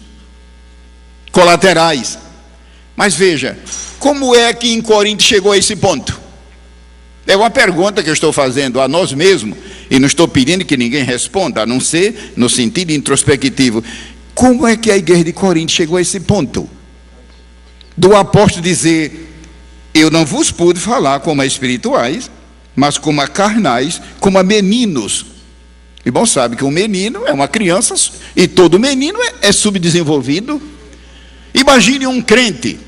B: colaterais. Mas veja, como é que em Corinto chegou a esse ponto? É uma pergunta que eu estou fazendo a nós mesmos, e não estou pedindo que ninguém responda, a não ser no sentido introspectivo. Como é que a igreja de Corinto chegou a esse ponto? Do apóstolo dizer: eu não vos pude falar como a espirituais, mas como a carnais, como a meninos. O irmão sabe que um menino é uma criança, e todo menino é subdesenvolvido. Imagine um crente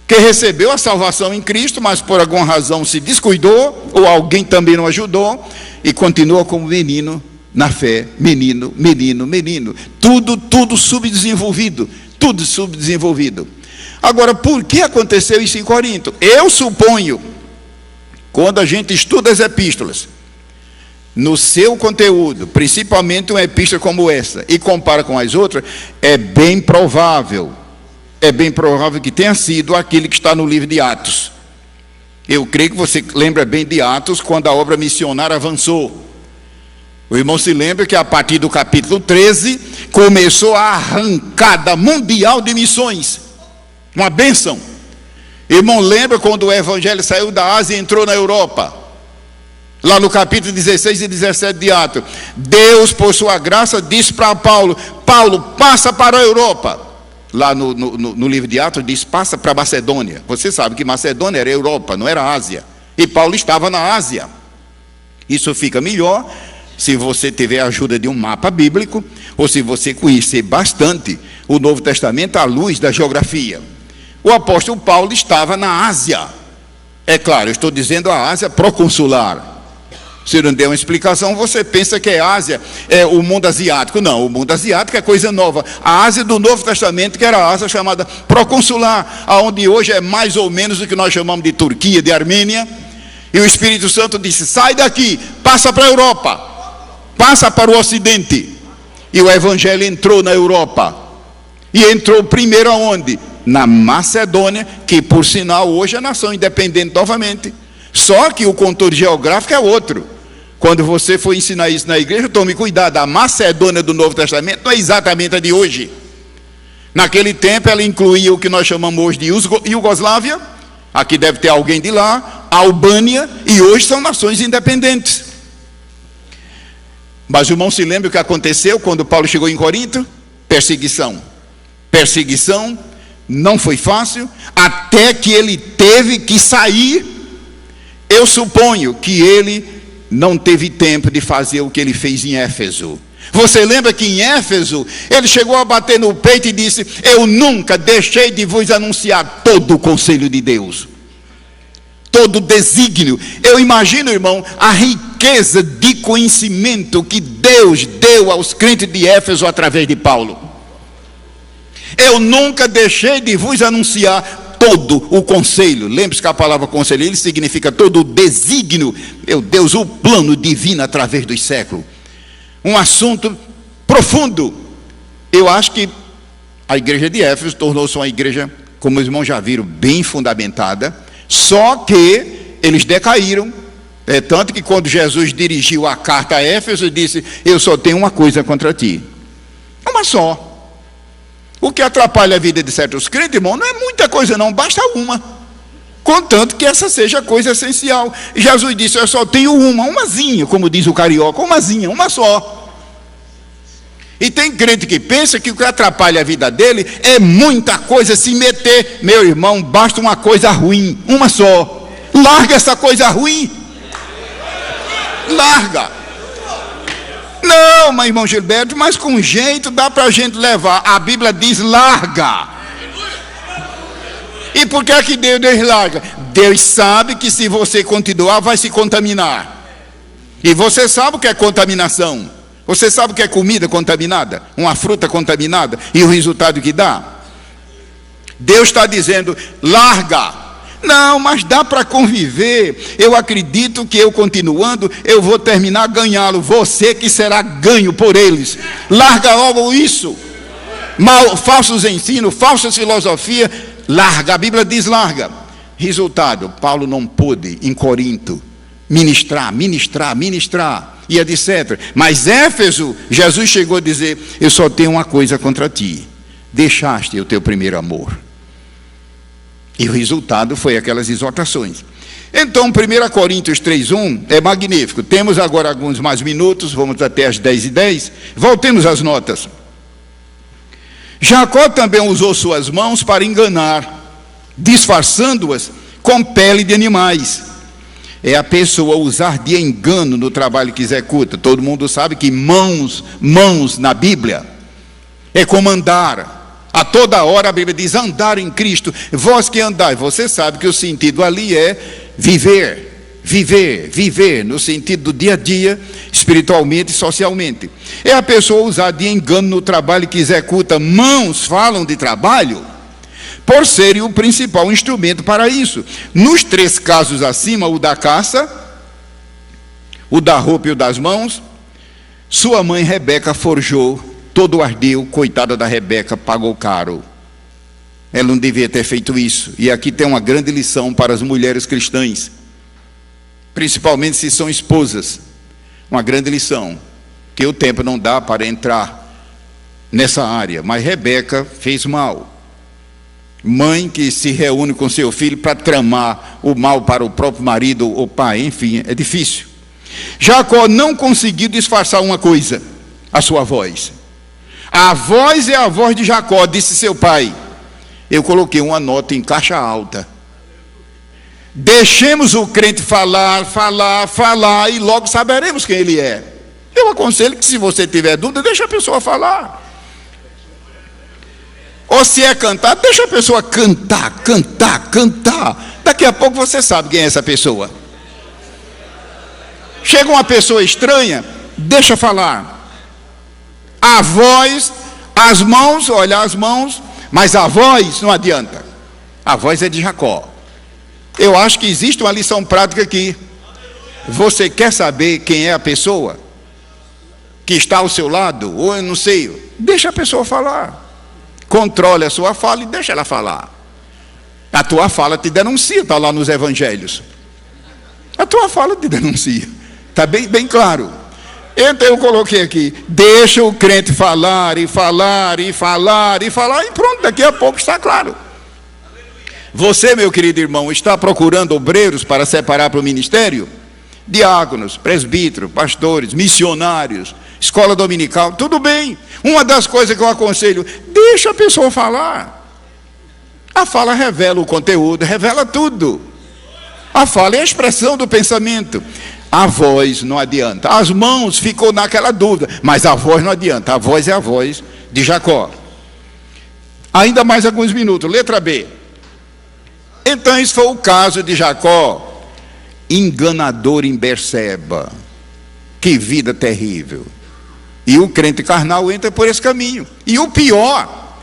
B: que recebeu a salvação em Cristo, mas por alguma razão se descuidou, ou alguém também não ajudou, e continua como menino na fé. Menino. Tudo subdesenvolvido. Tudo subdesenvolvido. Agora, por que aconteceu isso em Corinto? Eu suponho, quando a gente estuda as epístolas, no seu conteúdo, principalmente uma epístola como essa, e compara com as outras, é bem provável que tenha sido aquele que está no livro de Atos. Eu creio que você lembra bem de Atos, quando a obra missionária avançou. O irmão se lembra que a partir do capítulo 13, começou a arrancada mundial de missões. Uma bênção. Irmão, lembra quando o evangelho saiu da Ásia e entrou na Europa? Lá no capítulo 16 e 17 de Atos, Deus, por sua graça, disse para Paulo: Paulo, passa para a Europa. Lá no livro de Atos diz: passa para Macedônia. Você sabe que Macedônia era Europa, não era Ásia. E Paulo estava na Ásia. Isso fica melhor se você tiver a ajuda de um mapa bíblico, ou se você conhecer bastante o Novo Testamento à luz da geografia. O apóstolo Paulo estava na Ásia. É claro, eu estou dizendo a Ásia proconsular. Se não der uma explicação, você pensa que a Ásia é o mundo asiático. Não, o mundo asiático é coisa nova. A Ásia do Novo Testamento, que era a Ásia chamada proconsular, onde hoje é mais ou menos o que nós chamamos de Turquia, de Armênia. E o Espírito Santo disse: sai daqui, passa para a Europa, passa para o Ocidente. E o Evangelho entrou na Europa. E entrou primeiro aonde? Na Macedônia, que por sinal hoje é nação independente novamente. Só que o contorno geográfico é outro. Quando você for ensinar isso na igreja, tome cuidado. A Macedônia do Novo Testamento não é exatamente a de hoje. Naquele tempo ela incluía o que nós chamamos hoje de Iugoslávia. Aqui deve ter alguém de lá. Albânia, e hoje são nações independentes. Mas o irmão se lembra o que aconteceu quando Paulo chegou em Corinto? Perseguição. Perseguição, não foi fácil, até que ele teve que sair. Eu suponho que ele não teve tempo de fazer o que ele fez em Éfeso. Você lembra que em Éfeso, ele chegou a bater no peito e disse: eu nunca deixei de vos anunciar todo o conselho de Deus, todo o desígnio. Eu imagino, irmão, a riqueza de conhecimento que Deus deu aos crentes de Éfeso através de Paulo. Eu nunca deixei de vos anunciar todo o conselho. Lembre-se que a palavra conselho, ele significa todo o desígnio. Meu Deus, o plano divino através dos séculos. Um assunto profundo. Eu acho que a igreja de Éfeso tornou-se uma igreja, como os irmãos já viram, bem fundamentada. Só que eles decaíram. Tanto que quando Jesus dirigiu a carta a Éfeso, disse: eu só tenho uma coisa contra ti. Uma só. O que atrapalha a vida de certos crentes, irmão, não é muita coisa não, basta uma. Contanto que essa seja a coisa essencial. E Jesus disse: eu só tenho umazinha, como diz o carioca, umazinha, uma só. E tem crente que pensa que o que atrapalha a vida dele é muita coisa se meter. Meu irmão, basta uma coisa ruim, uma só. Larga essa coisa ruim. Larga. Não, mas irmão Gilberto, mas com jeito dá para a gente levar. A Bíblia diz: larga. E por que é que Deus larga? Deus sabe que se você continuar vai se contaminar. E você sabe o que é contaminação. Você sabe o que é comida contaminada, uma fruta contaminada, e o resultado que dá. Deus está dizendo: larga. Não, mas dá para conviver. Eu acredito que eu continuando, eu vou terminar ganhá-lo. Você que será ganho por eles. Larga logo isso. Falsos ensinos, falsas filosofias. Larga, a Bíblia diz larga. Resultado, Paulo não pôde em Corinto ministrar, e etc. Mas Éfeso, Jesus chegou a dizer: eu só tenho uma coisa contra ti, deixaste o teu primeiro amor. E o resultado foi aquelas exortações. Então, 1 Coríntios 3:1 é magnífico. Temos agora alguns mais minutos, vamos até as 10:10. Voltemos às notas. Jacó também usou suas mãos para enganar, disfarçando-as com pele de animais. É a pessoa usar de engano no trabalho que executa. Todo mundo sabe que mãos na Bíblia é comandar. A toda hora a Bíblia diz: andar em Cristo, vós que andai. Você sabe que o sentido ali é viver, no sentido do dia a dia, espiritualmente e socialmente. É a pessoa usar de engano no trabalho que executa. Mãos falam de trabalho por serem o principal instrumento para isso. Nos 3 casos acima, o da caça, o da roupa e o das mãos, sua mãe Rebeca forjou todo o ardeu. Coitada da Rebeca, pagou caro. Ela não devia ter feito isso. E aqui tem uma grande lição para as mulheres cristãs, principalmente se são esposas. Uma grande lição, que o tempo não dá para entrar nessa área. Mas Rebeca fez mal. Mãe que se reúne com seu filho para tramar o mal para o próprio marido ou pai, enfim, é difícil. Jacó não conseguiu disfarçar uma coisa: a sua voz. A voz é a voz de Jacó, disse seu pai. Eu coloquei uma nota em caixa alta. Deixemos o crente falar, e logo saberemos quem ele é. Eu aconselho que, se você tiver dúvida, deixa a pessoa falar. Ou se é cantar, deixa a pessoa cantar. Daqui a pouco você sabe quem é essa pessoa. Chega uma pessoa estranha, deixa falar. A voz, as mãos, olha as mãos, mas a voz não adianta. A voz é de Jacó. Eu acho que existe uma lição prática aqui. Você quer saber quem é a pessoa que está ao seu lado? Ou eu não sei, deixa a pessoa falar. Controle a sua fala e deixa ela falar. A tua fala te denuncia, está lá nos evangelhos. A tua fala te denuncia. Está bem claro. Então eu coloquei aqui, deixa o crente falar, e pronto, daqui a pouco está claro. Você, meu querido irmão, está procurando obreiros para separar para o ministério? Diáconos, presbíteros, pastores, missionários, escola dominical, tudo bem. Uma das coisas que eu aconselho, deixa a pessoa falar. A fala revela o conteúdo, revela tudo. A fala é a expressão do pensamento. A voz não adianta. As mãos ficou naquela dúvida, mas a voz não adianta. A voz é a voz de Jacó. Ainda mais alguns minutos. Letra B. Então, esse foi o caso de Jacó, enganador em Berseba. Que vida terrível. E o crente carnal entra por esse caminho. E o pior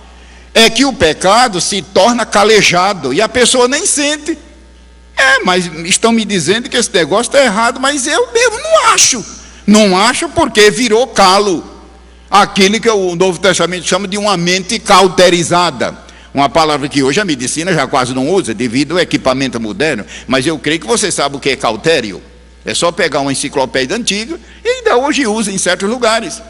B: é que o pecado se torna calejado e a pessoa nem sente. Mas estão me dizendo que esse negócio está errado, mas eu mesmo não acho. Não acho porque virou calo. Aquilo que o Novo Testamento chama de uma mente cauterizada. Uma palavra que hoje a medicina já quase não usa, devido ao equipamento moderno. Mas eu creio que você sabe o que é cautério. É só pegar uma enciclopédia antiga, e ainda hoje usa em certos lugares.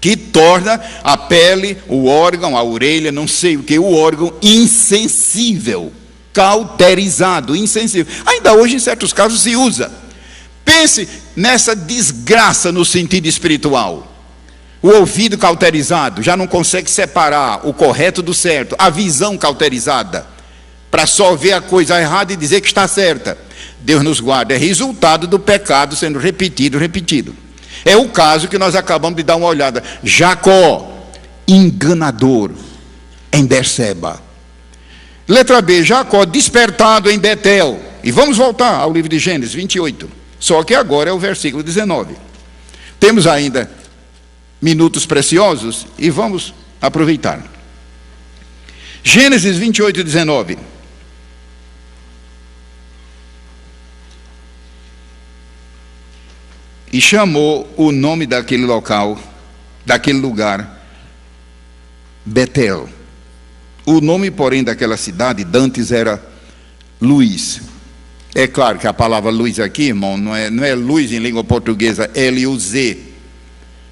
B: Que torna a pele, o órgão, a orelha, não sei o que, o órgão insensível. Cauterizado, insensível. Ainda hoje, em certos casos, se usa. Pense nessa desgraça no sentido espiritual. O ouvido cauterizado, já não consegue separar o correto do certo. A visão cauterizada, para só ver a coisa errada e dizer que está certa. Deus nos guarda, é resultado do pecado sendo repetido. É o caso que nós acabamos de dar uma olhada. Jacó, enganador em Berseba. Letra B, Jacó despertado em Betel. E vamos voltar ao livro de Gênesis 28. Só que agora é o versículo 19. Temos ainda minutos preciosos e vamos aproveitar. Gênesis 28, 19. E chamou o nome daquele local, daquele lugar, Betel. O nome, porém, daquela cidade, dantes, era Luz. É claro que a palavra luz aqui, irmão, não é luz em língua portuguesa, L-U-Z.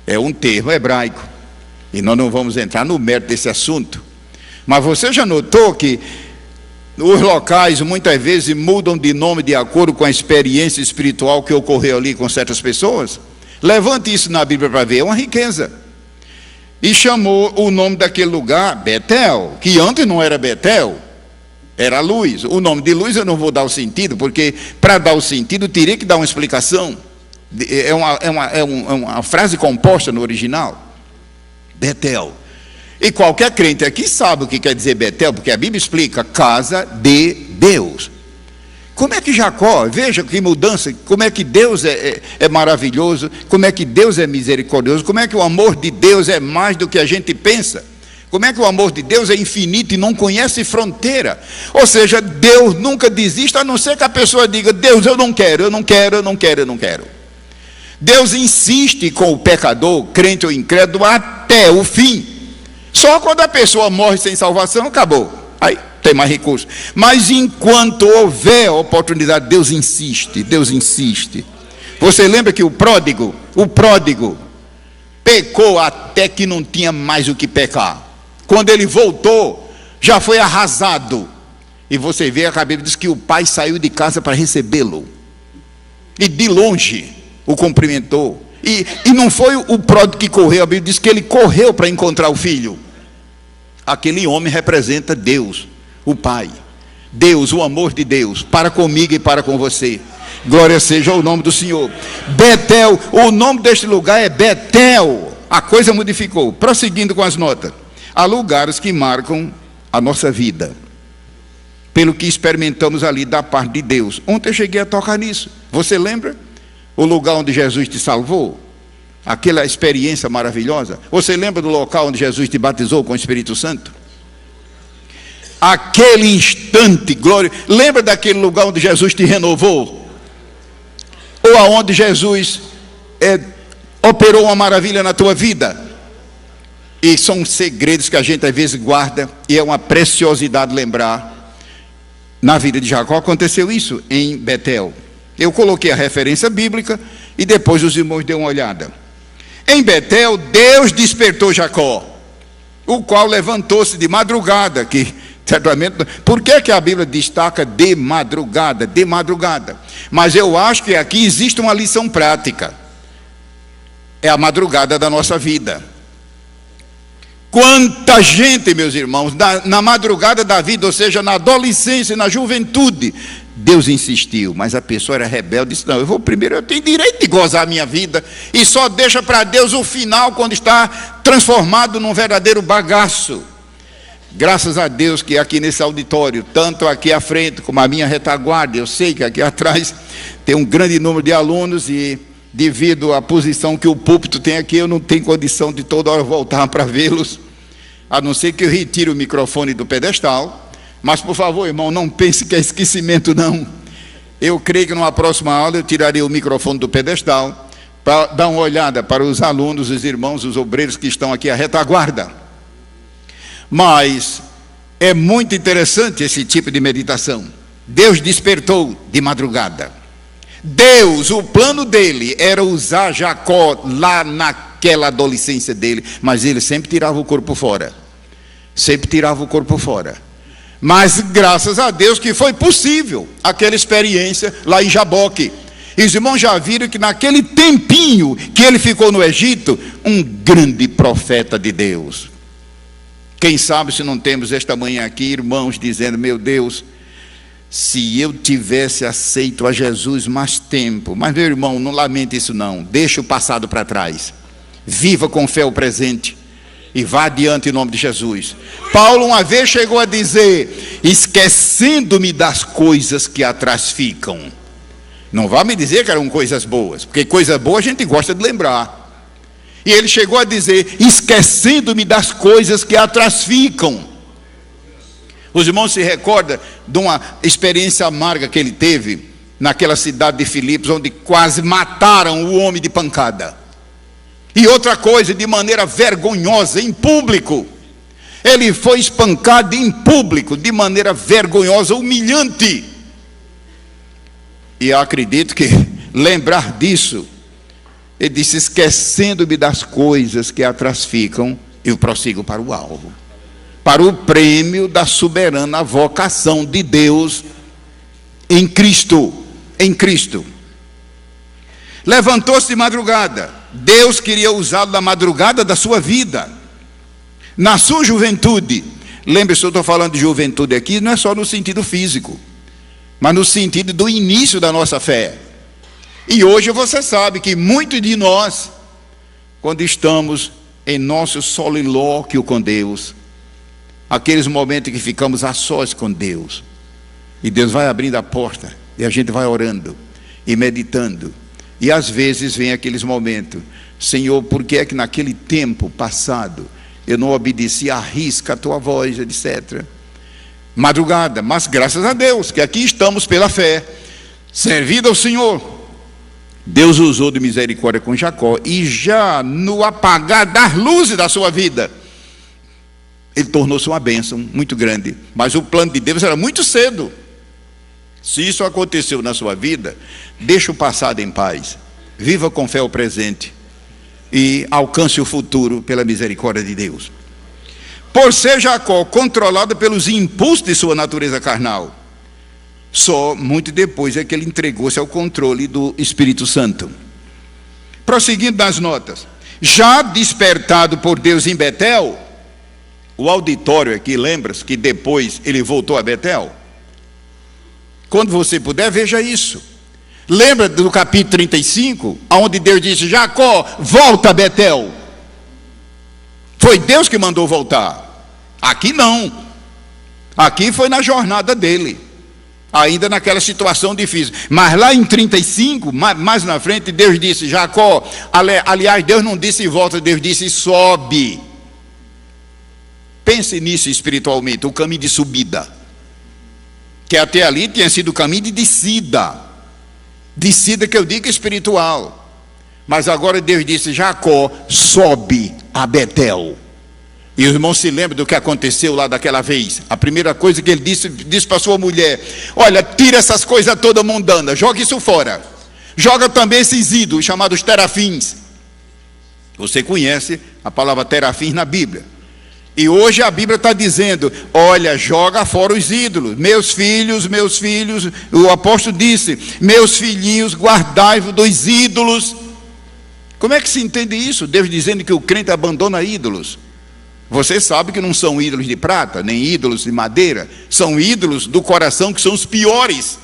B: É um termo hebraico. E nós não vamos entrar no mérito desse assunto. Mas você já notou que os locais, muitas vezes, mudam de nome de acordo com a experiência espiritual que ocorreu ali com certas pessoas? Levante isso na Bíblia para ver, é uma riqueza. E chamou o nome daquele lugar Betel, que antes não era Betel, era Luz. O nome de Luz eu não vou dar o sentido, porque para dar o sentido teria que dar uma explicação. É uma frase composta no original. Betel. E qualquer crente aqui sabe o que quer dizer Betel, porque a Bíblia explica, casa de Deus. Como é que Jacó, veja que mudança, como é que Deus é maravilhoso, como é que Deus é misericordioso, como é que o amor de Deus é mais do que a gente pensa, como é que o amor de Deus é infinito e não conhece fronteira. Ou seja, Deus nunca desiste, a não ser que a pessoa diga, Deus, eu não quero. Deus insiste com o pecador, crente ou incrédulo, até o fim. Só quando a pessoa morre sem salvação, acabou. Aí tem mais recursos. Mas enquanto houver oportunidade, Deus insiste. Você lembra que o pródigo pecou até que não tinha mais o que pecar. Quando ele voltou, já foi arrasado. E você vê, a Bíblia diz que o pai saiu de casa para recebê-lo. E de longe o cumprimentou. E não foi o pródigo que correu, a Bíblia diz que ele correu para encontrar o filho. Aquele homem representa Deus, o Pai. Deus, o amor de Deus, para comigo e para com você. Glória seja o nome do Senhor. Betel, o nome deste lugar é Betel. A coisa modificou. Prosseguindo com as notas. Há lugares que marcam a nossa vida, pelo que experimentamos ali da parte de Deus. Ontem eu cheguei a tocar nisso. Você lembra? O lugar onde Jesus te salvou? Aquela experiência maravilhosa. Você lembra do local onde Jesus te batizou com o Espírito Santo? Aquele instante, glória. Lembra daquele lugar onde Jesus te renovou? Ou aonde Jesus operou uma maravilha na tua vida? E são segredos que a gente às vezes guarda, e é uma preciosidade lembrar. Na vida de Jacó aconteceu isso em Betel. Eu coloquei a referência bíblica e depois os irmãos dêem uma olhada. Em Betel, Deus despertou Jacó, o qual levantou-se de madrugada, que certamente, por que a Bíblia destaca de madrugada? De madrugada. Mas eu acho que aqui existe uma lição prática. É a madrugada da nossa vida. Quanta gente, meus irmãos, na madrugada da vida, ou seja, na adolescência, na juventude, Deus insistiu, mas a pessoa era rebelde, disse, não, eu tenho direito de gozar a minha vida, e só deixa para Deus o final, quando está transformado num verdadeiro bagaço. Graças a Deus que aqui nesse auditório, tanto aqui à frente como a minha retaguarda, eu sei que aqui atrás tem um grande número de alunos, e devido à posição que o púlpito tem aqui, eu não tenho condição de toda hora voltar para vê-los, a não ser que eu retire o microfone do pedestal. Mas por favor, irmão, não pense que é esquecimento, não. Eu creio que numa próxima aula eu tirarei o microfone do pedestal para dar uma olhada para os alunos, os irmãos, os obreiros que estão aqui à retaguarda. Mas é muito interessante esse tipo de meditação. Deus despertou de madrugada. Deus, o plano dele era usar Jacó lá naquela adolescência dele, mas ele sempre tirava o corpo fora. Sempre tirava o corpo fora. Mas graças a Deus que foi possível aquela experiência lá em Jaboque. E os irmãos já viram que naquele tempinho que ele ficou no Egito, um grande profeta de Deus. Quem sabe se não temos esta manhã aqui irmãos dizendo, meu Deus, se eu tivesse aceito a Jesus mais tempo. Mas meu irmão, não lamente isso não, deixa o passado para trás, viva com fé o presente e vá adiante em nome de Jesus. Paulo uma vez chegou a dizer, esquecendo-me das coisas que atrás ficam. Não vá me dizer que eram coisas boas, porque coisa boa a gente gosta de lembrar. E ele chegou a dizer, esquecendo-me das coisas que atrás ficam. Os irmãos se recordam de uma experiência amarga que ele teve naquela cidade de Filipos, onde quase mataram o homem de pancada. E outra coisa, de maneira vergonhosa, em público. Ele foi espancado em público, de maneira vergonhosa, humilhante. E eu acredito que lembrar disso, ele disse, esquecendo-me das coisas que atrás ficam, eu prossigo para o alvo. Para o prêmio da soberana vocação de Deus em Cristo. Em Cristo. Levantou-se de madrugada. Deus queria usá-lo na madrugada da sua vida, na sua juventude. Lembre-se, eu estou falando de juventude aqui, não é só no sentido físico, mas no sentido do início da nossa fé. E hoje você sabe que muitos de nós, quando estamos em nosso solilóquio com Deus, aqueles momentos que ficamos a sós com Deus, e Deus vai abrindo a porta, e a gente vai orando, e meditando, e às vezes vem aqueles momentos, Senhor, por que é que naquele tempo passado, eu não obedeci à risca a tua voz, etc. Madrugada, mas graças a Deus, que aqui estamos pela fé, servindo ao Senhor. Deus usou de misericórdia com Jacó, e já no apagar das luzes da sua vida, ele tornou-se uma bênção muito grande. Mas o plano de Deus era muito cedo. Se isso aconteceu na sua vida, deixa o passado em paz, viva com fé o presente e alcance o futuro pela misericórdia de Deus. Por ser Jacó controlado pelos impulsos de sua natureza carnal, só muito depois é que ele entregou-se ao controle do Espírito Santo. Prosseguindo nas notas, já despertado por Deus em Betel, o auditório aqui, lembra-se que depois ele voltou a Betel? Quando você puder, veja isso. Lembra do capítulo 35, onde Deus disse: Jacó, volta a Betel. Foi Deus que mandou voltar. Aqui não. Aqui foi na jornada dele, ainda naquela situação difícil. Mas lá em 35, mais na frente, Deus disse: Jacó, aliás, Deus não disse volta, Deus disse sobe. Pense nisso espiritualmente, o caminho de subida, que até ali tinha sido o caminho de descida, descida que eu digo espiritual. Mas agora Deus disse: Jacó, sobe a Betel. E os irmãos se lembram do que aconteceu lá daquela vez. A primeira coisa que ele disse para sua mulher: olha, tira essas coisas todas mundanas, joga isso fora. Joga também esses ídolos chamados terafins. Você conhece a palavra terafins na Bíblia. E hoje a Bíblia está dizendo: olha, joga fora os ídolos. Meus filhos, o apóstolo disse: meus filhinhos, guardai-vos dos ídolos. Como é que se entende isso? Deus dizendo que o crente abandona ídolos. Você sabe que não são ídolos de prata, nem ídolos de madeira, são ídolos do coração, que são os piores.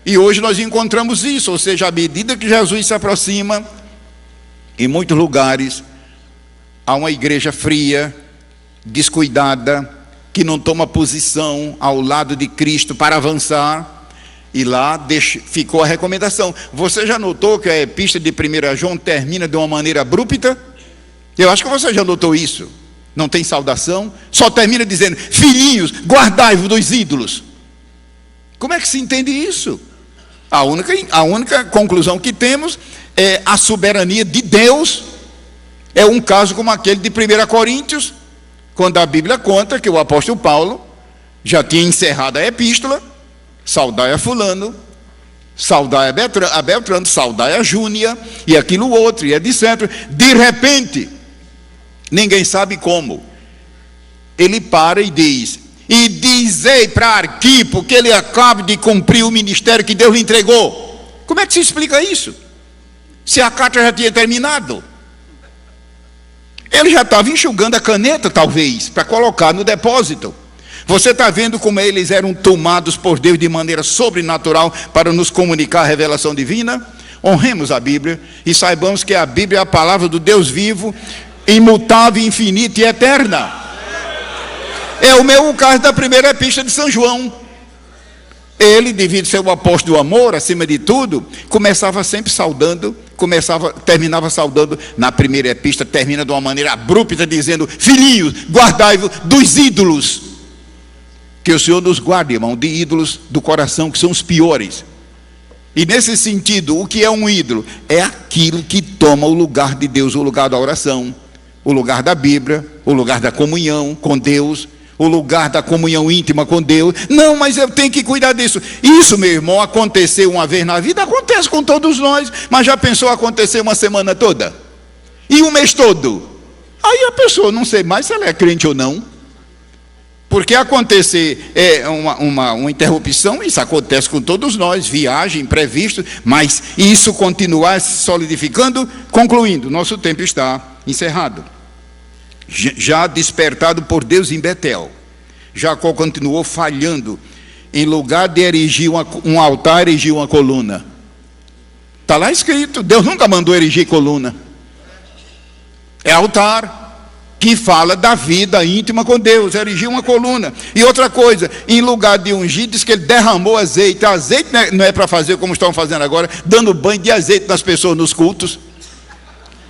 B: E hoje nós encontramos isso, ou seja, à medida que Jesus se aproxima, em muitos lugares, há uma igreja fria, descuidada, que não toma posição ao lado de Cristo para avançar, e lá ficou a recomendação. Você já notou que a epístola de 1 João termina de uma maneira abrupta? Eu acho que você já notou isso. Não tem saudação, só termina dizendo: filhinhos, guardai-vos dos ídolos. Como é que se entende isso? A única conclusão que temos é a soberania de Deus. É um caso como aquele de 1 Coríntios, quando a Bíblia conta que o apóstolo Paulo já tinha encerrado a epístola: saudai a fulano, saudai a Beltrano, saudai a Júnia, e aquilo outro, e etc. De repente, ninguém sabe como, ele para e diz: e dizei para Arquipo que ele acabe de cumprir o ministério que Deus lhe entregou. Como é que se explica isso? Se a carta já tinha terminado. Ele já estava enxugando a caneta, talvez, para colocar no depósito. Você está vendo como eles eram tomados por Deus de maneira sobrenatural para nos comunicar a revelação divina? Honremos a Bíblia e saibamos que a Bíblia é a palavra do Deus vivo, imutável, infinita e eterna. É o mesmo caso da primeira epístola de São João. Ele, devido ser o apóstolo do amor, acima de tudo, começava sempre saudando, terminava saudando. Na primeira epístola termina de uma maneira abrupta, dizendo: filhinhos, guardai-vos dos ídolos. Que o Senhor nos guarde, irmão, de ídolos do coração, que são os piores. E nesse sentido, o que é um ídolo? É aquilo que toma o lugar de Deus, o lugar da oração, o lugar da Bíblia, o lugar da comunhão com Deus, o lugar da comunhão íntima com Deus. Não, mas eu tenho que cuidar disso. Isso, meu irmão, aconteceu uma vez na vida, acontece com todos nós. Mas já pensou acontecer uma semana toda? E um mês todo? Aí a pessoa não sei mais se ela é crente ou não. Porque acontecer uma interrupção, isso acontece com todos nós, viagem, imprevisto, mas isso continuar se solidificando. Concluindo, nosso tempo está encerrado. Já despertado por Deus em Betel, Jacó continuou falhando. Em lugar de erigir um altar, erigiu uma coluna. Está lá escrito, Deus nunca mandou erigir coluna. É altar que fala da vida íntima com Deus, erigiu uma coluna. E outra coisa, em lugar de ungir, diz que ele derramou azeite. Azeite não é para fazer como estão fazendo agora, dando banho de azeite nas pessoas nos cultos.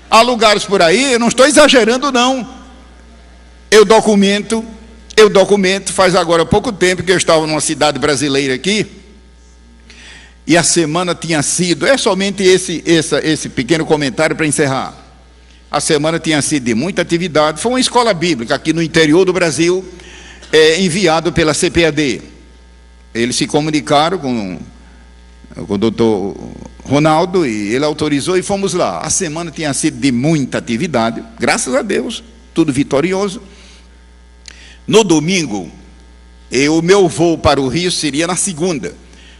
B: Há lugares por aí, eu não estou exagerando não. Eu documento, faz agora pouco tempo que eu estava numa cidade brasileira aqui, e a semana tinha sido, é somente esse pequeno comentário para encerrar. A semana tinha sido de muita atividade. Foi uma escola bíblica aqui no interior do Brasil, enviado pela CPAD. Eles se comunicaram com o doutor Ronaldo e ele autorizou e fomos lá. A semana tinha sido de muita atividade, graças a Deus, tudo vitorioso. No domingo, o meu voo para o Rio seria na segunda,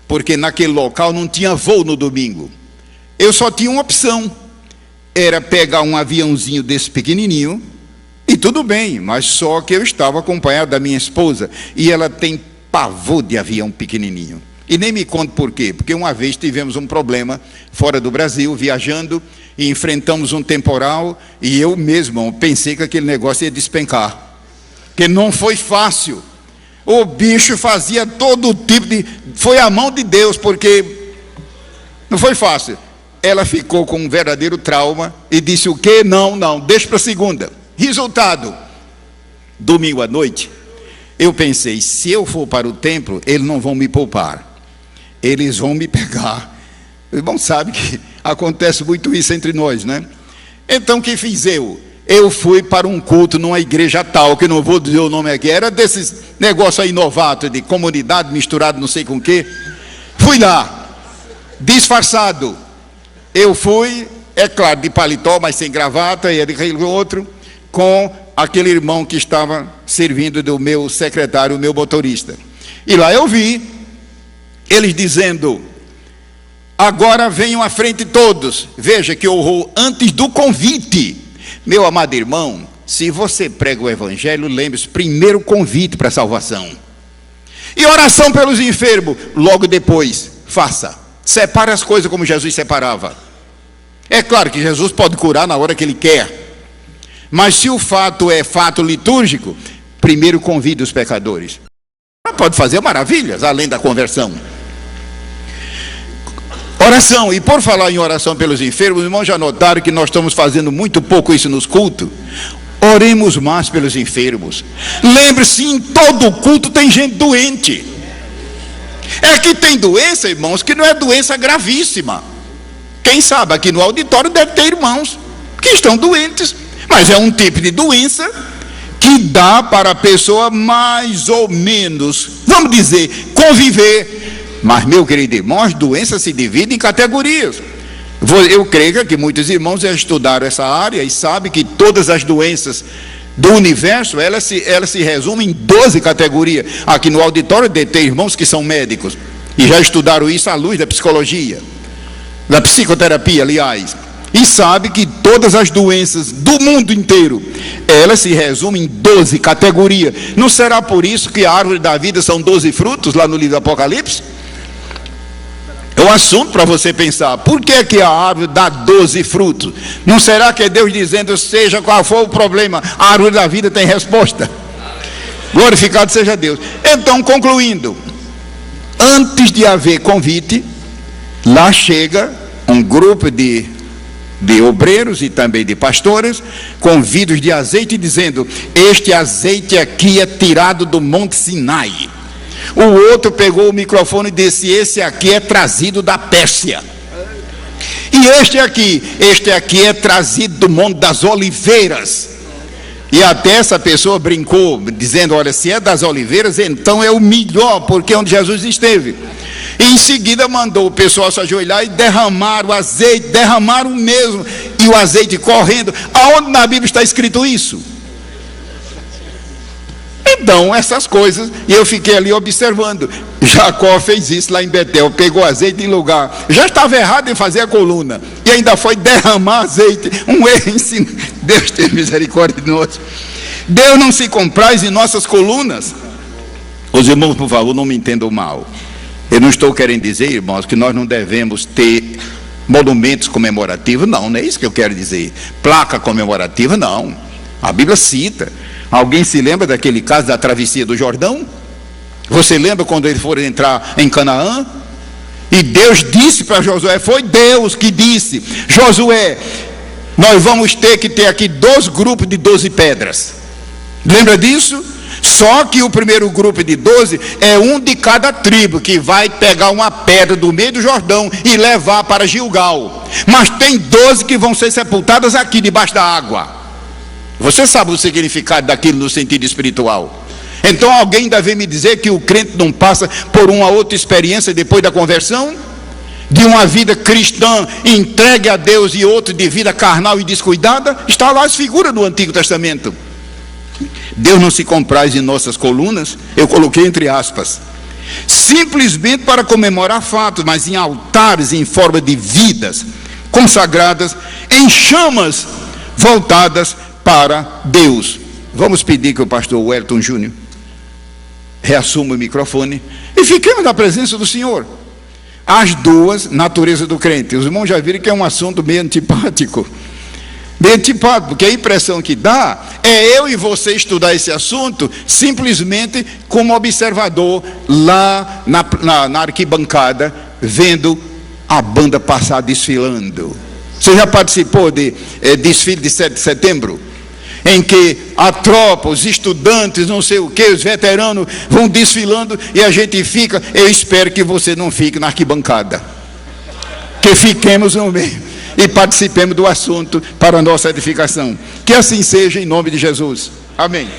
B: porque naquele local não tinha voo no domingo. Eu só tinha uma opção, era pegar um aviãozinho desse pequenininho, e tudo bem, mas só que eu estava acompanhado da minha esposa, e ela tem pavor de avião pequenininho. E nem me conto por quê, porque uma vez tivemos um problema fora do Brasil, viajando, e enfrentamos um temporal, e eu mesmo pensei que aquele negócio ia despencar, que não foi fácil. O bicho fazia todo tipo de... Foi a mão de Deus, porque não foi fácil. Ela ficou com um verdadeiro trauma e disse o quê? Não, deixa para segunda. Resultado, domingo à noite, eu pensei, se eu for para o templo, eles não vão me poupar, eles vão me pegar. O irmão sabe que acontece muito isso entre nós, né? Então o que fiz eu? Eu fui para um culto numa igreja tal, que não vou dizer o nome aqui, era desses negócios aí novato, de comunidade misturado não sei com o quê. Fui lá, disfarçado. Eu fui, é claro, de paletó, mas sem gravata, e aquele outro, com aquele irmão que estava servindo do meu secretário, o meu motorista. E lá eu vi eles dizendo: agora venham à frente todos. Veja que horror, antes do convite. Meu amado irmão, se você prega o evangelho, lembre-se, primeiro convite para a salvação. E oração pelos enfermos, logo depois, faça. Separe as coisas como Jesus separava. É claro que Jesus pode curar na hora que Ele quer. Mas se o fato é fato litúrgico, primeiro convide os pecadores. Pode fazer maravilhas, além da conversão. Oração, e por falar em oração pelos enfermos, os irmãos já notaram que nós estamos fazendo muito pouco isso nos cultos. Oremos mais pelos enfermos. Lembre-se, em todo culto tem gente doente. É que tem doença, irmãos, que não é doença gravíssima. Quem sabe aqui no auditório deve ter irmãos que estão doentes, mas é um tipo de doença que dá para a pessoa mais ou menos, vamos dizer, conviver. Mas, meu querido irmão, as doenças se dividem em categorias. Eu creio que muitos irmãos já estudaram essa área e sabem que todas as doenças do universo, elas se resumem em 12 categorias. Aqui no auditório tem irmãos que são médicos e já estudaram isso à luz da psicologia, da psicoterapia, aliás. E sabe que todas as doenças do mundo inteiro, elas se resumem em 12 categorias. Não será por isso que a árvore da vida são 12 frutos, lá no livro do Apocalipse? É um assunto para você pensar. Por que a árvore dá 12 frutos? Não será que é Deus dizendo, seja qual for o problema, a árvore da vida tem resposta? Glorificado seja Deus. Então, concluindo, antes de haver convite, lá chega um grupo de obreiros e também de pastores, com vidros de azeite, dizendo: este azeite aqui é tirado do Monte Sinai. O outro pegou o microfone e disse: esse aqui é trazido da Pérsia. E este aqui é trazido do Monte das Oliveiras. E até essa pessoa brincou, dizendo: olha, se é das oliveiras, então é o melhor, porque é onde Jesus esteve. E em seguida mandou o pessoal se ajoelhar e derramar o azeite, derramaram mesmo, e o azeite correndo. Aonde na Bíblia está escrito isso? Então, essas coisas, e eu fiquei ali observando. Jacó fez isso lá em Betel, pegou azeite em lugar, já estava errado em fazer a coluna, e ainda foi derramar azeite, um erro ensino. Deus tem misericórdia de nós. Deus não se compraz em nossas colunas. Os irmãos, por favor, não me entendam mal. Eu não estou querendo dizer, irmãos, que nós não devemos ter monumentos comemorativos, não é isso que eu quero dizer. Placa comemorativa, não. A Bíblia cita. Alguém se lembra daquele caso da travessia do Jordão? Você lembra quando eles foram entrar em Canaã? E Deus disse para Josué, foi Deus que disse: Josué, nós vamos ter que ter aqui 2 grupos de 12 pedras. Lembra disso? Só que o primeiro grupo de 12 é um de cada tribo, que vai pegar uma pedra do meio do Jordão e levar para Gilgal. Mas tem 12 que vão ser sepultadas aqui debaixo da água. Você sabe o significado daquilo no sentido espiritual. Então alguém deve me dizer que o crente não passa por uma outra experiência depois da conversão? De uma vida cristã entregue a Deus e outra de vida carnal e descuidada? Está lá as figuras do Antigo Testamento. Deus não se compraz em nossas colunas, eu coloquei entre aspas, simplesmente para comemorar fatos, mas em altares em forma de vidas consagradas, em chamas voltadas para Deus. Vamos pedir que o pastor Wellington Júnior reassuma o microfone. e fiquemos na presença do Senhor. As duas naturezas do crente. Os irmãos já viram que é um assunto meio antipático. Meio antipático, porque a impressão que dá é eu e você estudar esse assunto simplesmente como observador lá na arquibancada, vendo a banda passar desfilando. Você já participou de desfile de 7 de setembro? Em que a tropa, os estudantes, não sei o que, os veteranos vão desfilando e a gente fica. Eu espero que você não fique na arquibancada, que fiquemos no meio e participemos do assunto para a nossa edificação. Que assim seja, em nome de Jesus. Amém.